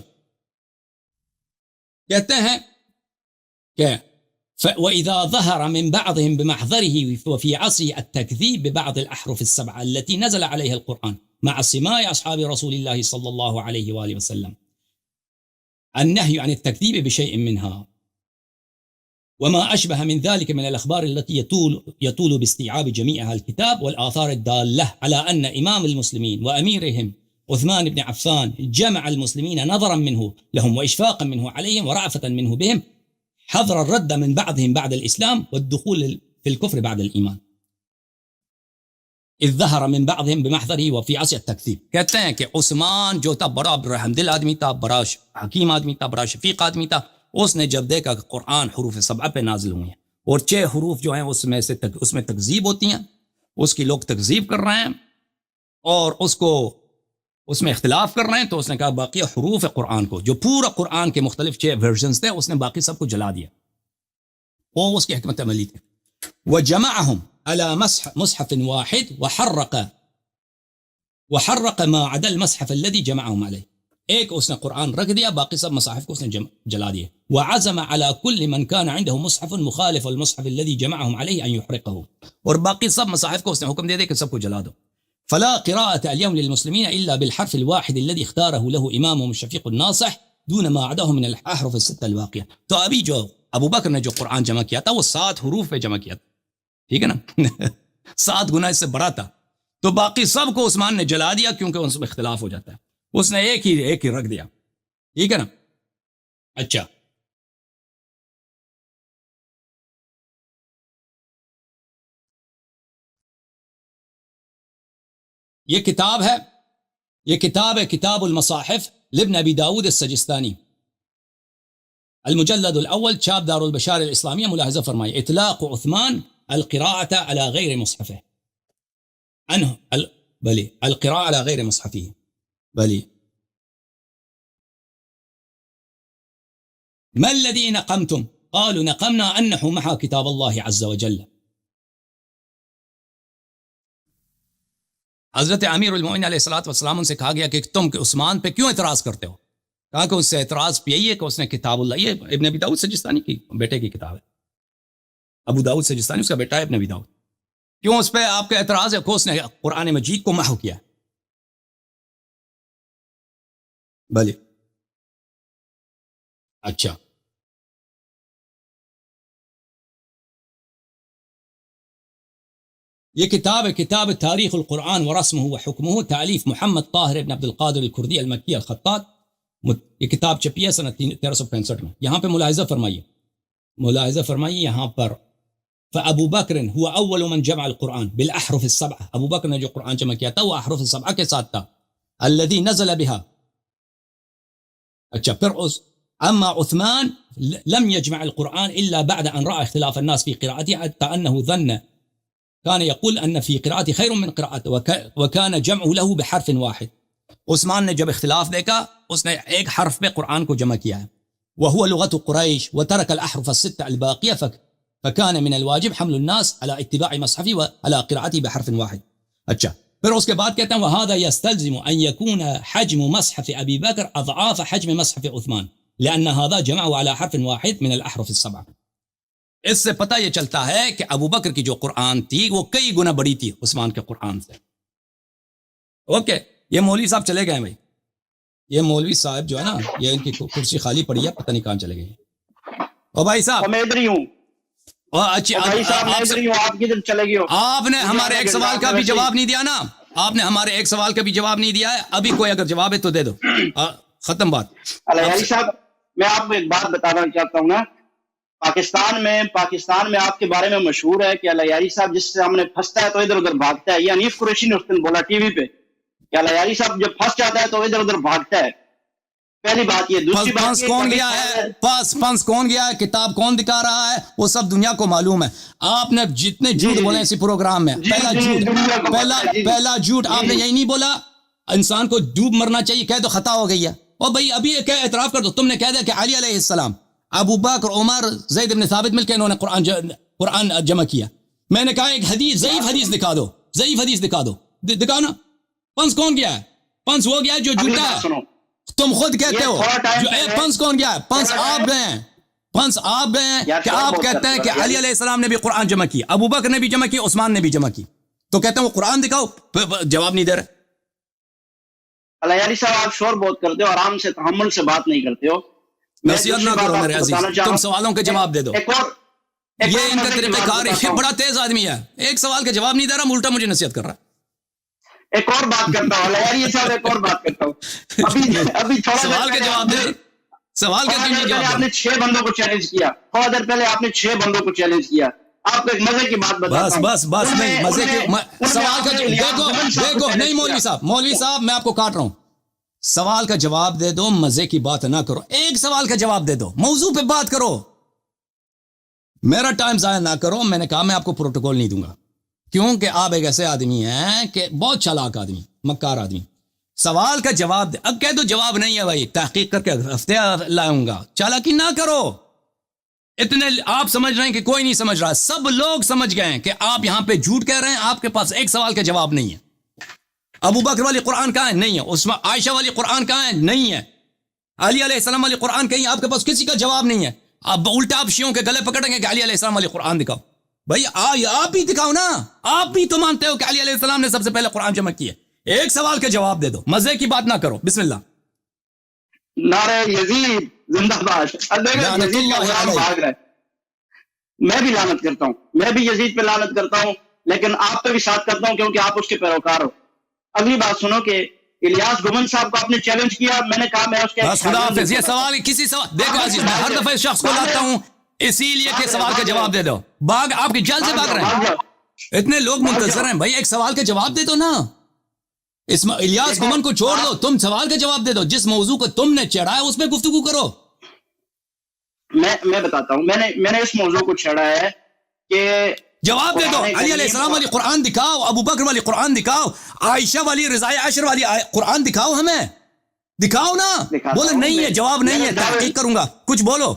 کہتے ہیں کہ وَإِذَا ظَهَرَ مِن بَعْضِهِمْ بِمَحْضَرِهِ وَفِي عَصْرِهِ التَّكْذِيبِ بِبَعْضِ الْأَحْرُفِ السَّبْعَةِ الَّتِي نَزَلَ عَلَيْهَا الْقُرْآنُ مَعَ سِمَاعِ أَصْحَابِ رَسُولِ اللَّهِ صَلَّى اللَّهُ عَلَيْهِ وَآلِهِ وَسَلَّمَ النهي عن التكذيب بشيء منها وما أشبه من ذلك من الأخبار التي يطول باستيعاب جميعها الكتاب والآثار الدالة على أن إمام المسلمين وأميرهم عثمان بن عفان جمع المسلمين نظرا منه لهم وإشفاقا منه عليهم ورأفة منه بهم حذر الرد من بعضهم بعد الإسلام والدخول في الكفر بعد الإيمان اذ ظهر من بعضهم بمحضره وفي عصر التكذيب. کہتے ہیں کہ عثمان جو تھا بڑا رحمدل آدمی تھا، بڑا حکیم آدمی تھا، بڑا شفیق آدمی تھا. اس نے جب دیکھا کہ قرآن حروف سبعہ پہ نازل ہوئے ہیں اور 6 حروف جو ہیں اس میں تکذیب ہوتی ہیں، اس کی لوگ تکذیب کر رہے ہیں اور اس میں اختلاف کر رہے ہیں، تو اس نے کہا باقی حروف قرآن کو جو پورا قرآن کے مختلف 6 ورژنز تھے اس نے باقی سب کو جلا دیا. وہ اس کی حکمت عملی تھی. وجمعهم على مصحف واحد وحرق ما عدا المصحف الذي جمعهم عليه. ایک اس نے قرآن رکھ دیا، باقی سب مصاحف کو اس نے جلا دیا. وعزم على كل من كان عنده مصحف مخالف المصحف الذي جمعهم عليه ان يحرقه. اور باقی سب مصاحف کو اس نے حکم دے دیا کہ سب کو جلا دو. فلا قراءة اليوم للمسلمين الا بالحرف الواحد الذي اختاره له امامهم الشفيق الناصح دون ما عداه من الاحرف الستة الباقية. تو ابھی جو ابو بکر نے جو قرآن جمع کیا تھا وہ 7 حروف پہ جمع کیا تھا، ٹھیک ہے نا. 7 گنا اس سے بڑا تھا. تو باقی سب کو عثمان نے جلا دیا کیونکہ اس میں اختلاف ہو جاتا ہے. اس نے ایک ہی رکھ دیا. ٹھیک ہے نا. اچھا یہ کتاب ہے کتاب المصاحف لابن ابی داود السجستانی, المجلد الاول, چھاپ دار البشار الاسلامیہ. ملاحظہ فرمائیے, اطلاق عثمان القراءة على غیر مصحفه عنه بلی القراءة على غیر مصحفه بلی. ما الذي نقمتم قالوا نقمنا انه محى كتاب الله عز وجل. حضرت امیر المؤمنین علیہ الصلوۃ والسلام ان سے کہا گیا کہ تم کہ عثمان پہ کیوں اعتراض کرتے ہو؟ کہا کہ اس سے اعتراض یہی ہے کہ اس نے کتاب اللہ, یہ ابن ابی داؤد سجستانی کی بیٹے کی کتاب ہے, ابو داؤد سجستانی اس کا بیٹا ہے ابن ابی داؤد. کیوں اس پہ آپ کا اعتراض ہے کہ اس نے قرآن مجید کو محو کیا؟ بھلے اچھا یہ کتاب ہے, کتاب تاریخ القرآن ورسمه وحکمه, تعلیف محمد طاہر ابن عبد القادر الکردی المکی الخطاط. یہ کتاب چھپی ہے سنہ 1365 میں. یہاں پہ ملاحظہ فرمائیے یہاں پر فابو بکر هو اول من جمع القرآن بالاحرف السبعہ. ابو بکر نے جو قرآن جمع کیا تھا وہ احرف السبعہ کے ساتھ تھا. الذي نزل بها. اچھا پھر اما عثمان لم يجمع القرآن الا بعد ان راى اختلاف الناس في قراءته حتى انه ظن كان يقول ان في قراءته خير من قراءته وكان جمعه له بحرف واحد. عثمان نے جب اختلاف دیکھا اس نے ایک حرف پہ قرآن کو جمع کیا ہے, وهو لغة قریش, وترك الاحرف الستة الباقية فكان من الواجب حمل الناس على اتباع مصحفه وعلى قراءته بحرف واحد. اچھا پھر اس کے بعد کہتے ہیں وهذا يستلزم ان يكون حجم مصحف ابي بكر اضعاف حجم مصحف عثمان لان هذا جمعه على حرف واحد من الاحرف السبعه. اس سے پتہ یہ چلتا ہے کہ ابو بکر کی جو قرآن تھی وہ کئی گنا بڑی تھی عثمان کے قرآن سے. اوکے یہ مولوی صاحب چلے گئے بھائی, یہ مولوی صاحب جو ہے نا یہ ان کی کرسی خالی پڑی ہے, پتہ نہیں کہاں چلے گئے. او بھائی صاحب میں ادھر ہی ہوں. اچھا آپ کدھر چلے گئے ہو؟ آپ نے ہمارے ایک سوال کا بھی جواب نہیں دیا نا, آپ نے ہمارے ایک سوال کا بھی جواب نہیں دیا ہے. ابھی کوئی اگر جواب ہے تو دے دو, ختم بات. علی صاحب میں آپ کو ایک بات بتانا چاہتا ہوں نا, پاکستان میں آپ کے بارے میں مشہور ہے کہ علیاری صاحب جس سے ہم نے پھنستا ہے تو ادھر ادھر بھاگتا ہے. یہ انیف قریشی نے اس دن بولا ٹی وی پہ کہ علیاری صاحب جب پھنس جاتا ہے تو ادھر ادھر بھاگتا ہے. پہلی بات یہ. دوسری بات پھنس کون گیا ہے, پھنس کون گیا ہے, کتاب کون دکھا رہا ہے, وہ سب دنیا کو معلوم ہے. آپ نے جتنے جھوٹ بولے اسی پروگرام میں, پہلا جھوٹ آپ نے یہی نہیں بولا انسان کو ڈوب مرنا چاہیے, کہہ دو خطا ہو گئی ہے. اور بھائی ابھی اعتراف کر دو, تم نے کہہ دیا کہ علی علیہ السلام, ابو بکر, عمر, زید بن ثابت مل کے انہوں نے قرآن جمع کیا. میں نے کہا ایک حدیث, ضعیف حدیث دکھا دو, ضعیف حدیث دکھا دو, دکھاؤ نا. پنس کون گیا ہے؟ پنس وہ گیا ہے جو جھوٹا ہے, تم خود کہتے ہو. جو پنس کون گیا ہے؟ پنس آپ گئے ہیں, پنس آپ گئے ہیں کہ آپ کہتے ہیں کہ علی علیہ السلام نے بھی قرآن جمع کی, ابو بکر نے بھی جمع کی, عثمان نے بھی جمع کی, تو کہتے ہیں وہ قرآن دکھاؤ, جواب نہیں دے رہے. علی صاحب آپ شور بہت کرتے ہو, آرام سے تحمل سے بات نہیں کرتے ہو. نصیحت نہ کرو میرے عزیز, تم سوالوں کے جواب دے دو. یہ ان کا طریقہ کار ہے, بڑا تیز آدمی ہے, ایک سوال کا جواب نہیں دے رہا, الٹا مجھے نصیحت کر رہا ہے. ایک اور بات کرتا ہوں علیاری صاحب, ایک اور بات کرتا ہوں. ابھی تھوڑا سوال کا جواب دے, سوال کا جواب. آپ نے 6 بندوں کو چیلنج کیا, تھوڑا دیر پہلے آپ نے 6 بندوں کو چیلنج کیا. آپ کو ایک مزے کی بات بتاتا ہوں. بس نہیں, مزے کی سوال کا دیکھو نہیں مولوی صاحب میں آپ کو کاٹ رہا ہوں. سوال کا جواب دے دو, مزے کی بات نہ کرو. ایک سوال کا جواب دے دو, موضوع پہ بات کرو, میرا ٹائم ضائع نہ کرو. میں نے کہا میں آپ کو پروٹوکول نہیں دوں گا, کیونکہ آپ ایک ایسے آدمی ہیں کہ بہت چالاک آدمی, مکار آدمی. سوال کا جواب دے, اب کہہ دو جواب نہیں ہے بھائی, تحقیق کر کے ہفتے لاؤں گا. چالاکی نہ کرو. اتنے آپ سمجھ رہے ہیں کہ کوئی نہیں سمجھ رہا, سب لوگ سمجھ گئے ہیں کہ آپ یہاں پہ جھوٹ کہہ رہے ہیں. آپ کے پاس ایک سوال کا جواب نہیں ہے. ابو بکر والی قرآن کہاں ہے؟ نہیں ہے. عثمان, عائشہ والی قرآن کہاں ہے؟ نہیں ہے. علی علیہ السلام والی قرآن کہیں آپ کے پاس کسی کا جواب نہیں ہے. اب الٹا آپ شیعوں کے گلے پکڑیں گے کہ علی علیہ السلام والی قرآن دکھاؤ. بھائی آپ ہی دکھاؤ نا, آپ بھی تو مانتے ہو کہ علی علیہ السلام نے سب سے پہلے قرآن جمع کی ہے. ایک سوال کا جواب دے دو, مزے کی بات نہ کرو. بسم اللہ. نعرہ یزید زندہ باد. میں بھی لعنت کرتا ہوں, میں بھی یزید پہ لعنت کرتا ہوں. لیکن آپ پہ بھی ساتھ کرتا ہوں کیونکہ آپ اس کے پیروکار ہو. اگلی بات سنو کہ الیاس گومن صاحب کو آپ نے چیلنج کیا, میں نے کہا میں اس کے بس خدا حافظ. یہ سوال کسی سوال دیکھو عزیز, میں ہر دفعہ اس شخص کو لاتا ہوں اسی لیے کہ سوال کا جواب دے دو. آپ کی جلد سے بھاگ رہے ہیں, اتنے لوگ منتظر ہیں بھائی, ایک سوال کا جواب دے دو نا. الیاس گومن کو چھوڑ دو, تم سوال کا جواب دے دو. جس موضوع کو تم نے چڑھا ہے اس پہ گفتگو کرو. میں بتاتا ہوں, میں نے اس موضوع کو چھیڑا ہے کہ جواب دے دو. علی علیہ السلام والی قرآن دکھاؤ, ابو بکر والی قرآن دکھاؤ, عائشہ والی رضائے عشر والی قرآن دکھاؤ, ہمیں دکھاؤ نا. بولے نہیں ہے, جواب نہیں ہے, تحقیق کروں گا. کچھ بولو.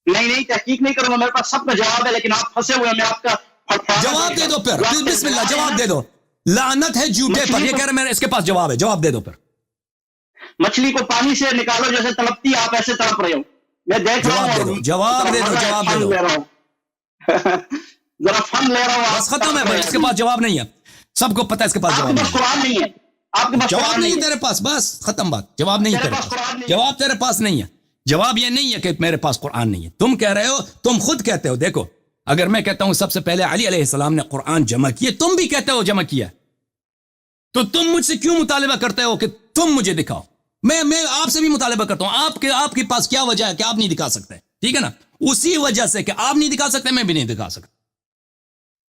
نہیں تحقیق نہیں کروں گا, میرے پاس سب کا جواب ہے, لیکن آپ پھنسے ہوئے ہیں. میں آپ کا جواب دے دو پھر, بسم اللہ جواب دے دو. لعنت ہے جھوٹے پر, یہ کہہ رہے میرے اس کے پاس جواب ہے, جواب دے دو پھر. مچھلی کو پانی سے نکالو جیسے تڑپتی, آپ ایسے تڑپ رہے ہو. میں دیکھ رہا ہوں. جواب دے دو, جواب دے دو. ذرا فن لے رہا ہوں. بس ختم ہے بھائی, اس کے پاس جواب نہیں ہے. سب کو پتہ ہے اس کے پاس جواب نہیں ہے. قرآن نہیں ہے, آپ کے پاس جواب نہیں ہے تیرے پاس, بس ختم بات. جواب نہیں ہے تیرے پاس, جواب تیرے پاس نہیں ہے. جواب یہ نہیں ہے کہ میرے پاس قرآن نہیں ہے. تم کہہ رہے ہو, تم خود کہتے ہو. دیکھو, اگر میں کہتا ہوں سب سے پہلے علی علیہ السلام نے قرآن جمع کیے, تم بھی کہتے ہو جمع کیا, تو تم مجھ سے کیوں مطالبہ کرتے ہو کہ تم مجھے دکھاؤ؟ میں آپ سے بھی مطالبہ کرتا ہوں. آپ کے پاس کیا وجہ ہے کہ آپ نہیں دکھا سکتے؟ ٹھیک ہے نا, اسی وجہ سے کہ آپ نہیں دکھا سکتے, میں بھی نہیں دکھا سکتا.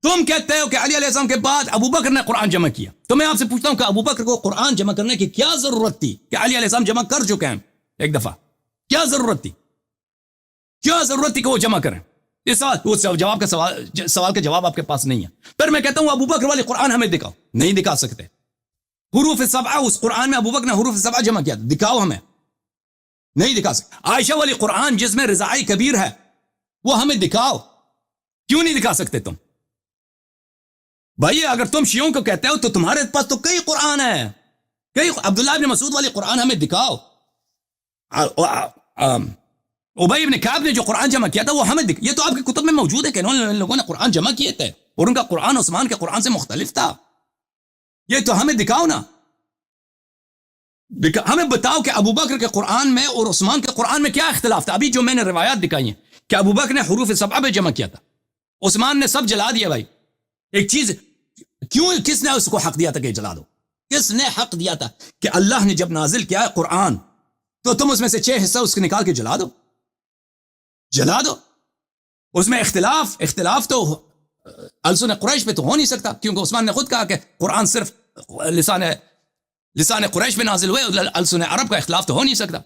تم کہتے ہو کہ علی علیہ السلام کے بعد ابو بکر نے قرآن جمع کیا, تو میں آپ سے پوچھتا ہوں کہ ابو بکر کو قرآن جمع کرنے کی کیا ضرورت تھی کہ علی علیہ السلام جمع کر چکے ہیں ایک دفعہ؟ کیا ضرورت تھی کہ وہ جمع کریں؟ اس جواب کا سوال کا جواب آپ کے پاس نہیں ہے. پھر میں کہتا ہوں ابو بکر والی قرآن ہمیں دکھاؤ, نہیں دکھا سکتے. حروف سبعہ, اس قرآن میں ابو بکر نے حروف سبعہ جمع کیا, دکھاؤ ہمیں, نہیں دکھا سکتے. عائشہ والی قرآن جس میں رضائی کبیر ہے, وہ ہمیں دکھاؤ, کیوں نہیں دکھا سکتے تم؟ بھائی اگر تم شیعوں کو کہتے ہو تو تمہارے پاس تو کئی قرآن ہیں, کئی. عبداللہ ابن مسعود والی قرآن ہمیں دکھاؤ. ابی ابن کعب نے جو قرآن جمع کیا تھا وہ ہمیں یہ تو آپ کی کتب میں موجود ہے کہ ان لوگوں نے قرآن جمع کیے تھے اور ان کا قرآن عثمان کے قرآن سے مختلف تھا. یہ تو ہمیں دکھاؤ نا, ہمیں بتاؤ کہ ابو بکر کے قرآن میں اور عثمان کے قرآن میں کیا اختلاف تھا. ابھی جو میں نے روایات دکھائی ہیں کہ ابو بکر نے حروف سبعہ پہ جمع کیا تھا, عثمان نے سب جلا دیا. بھائی ایک چیز, کیوں, کس نے اس کو حق دیا تھا کہ جلا دو؟ کس نے حق دیا تھا کہ اللہ نے جب نازل کیا ہے قرآن تو تم اس میں سے 6 حصہ اس کے نکال کے جلا دو. اس میں اختلاف تو السن قریش پہ تو ہو نہیں سکتا, کیونکہ عثمان نے خود کہا کہ قرآن صرف لسان قریش پہ نازل ہوئے, السن عرب کا اختلاف تو ہو نہیں سکتا.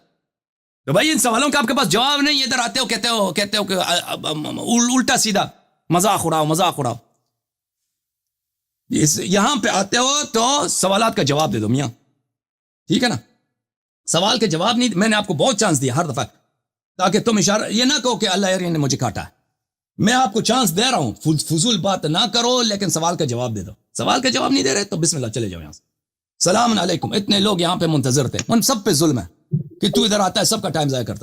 تو بھائی ان سوالوں کا آپ کے پاس جواب نہیں. ادھر آتے ہو کہتے ہو کہ الٹا سیدھا مذاق اڑاؤ. یہاں پہ آتے ہو تو سوالات کا جواب دے دو میاں, ٹھیک ہے نا. سوال کے جواب نہیں, میں نے آپ کو بہت چانس دیا ہر دفعہ, تاکہ تم اشارہ یہ نہ کہو کہ اللہ یار نے مجھے کاٹا ہے. میں آپ کو چانس دے رہا ہوں, فضول بات نہ کرو, لیکن سوال کا جواب دے دو. سوال کا جواب نہیں دے رہے تو بسم اللہ چلے جاؤ یہاں سے. السلام علیکم. اتنے لوگ یہاں پہ منتظر تھے, ان سب پہ ظلم ہے کہ تو ادھر آتا ہے, سب کا ٹائم ضائع کرتا ہے.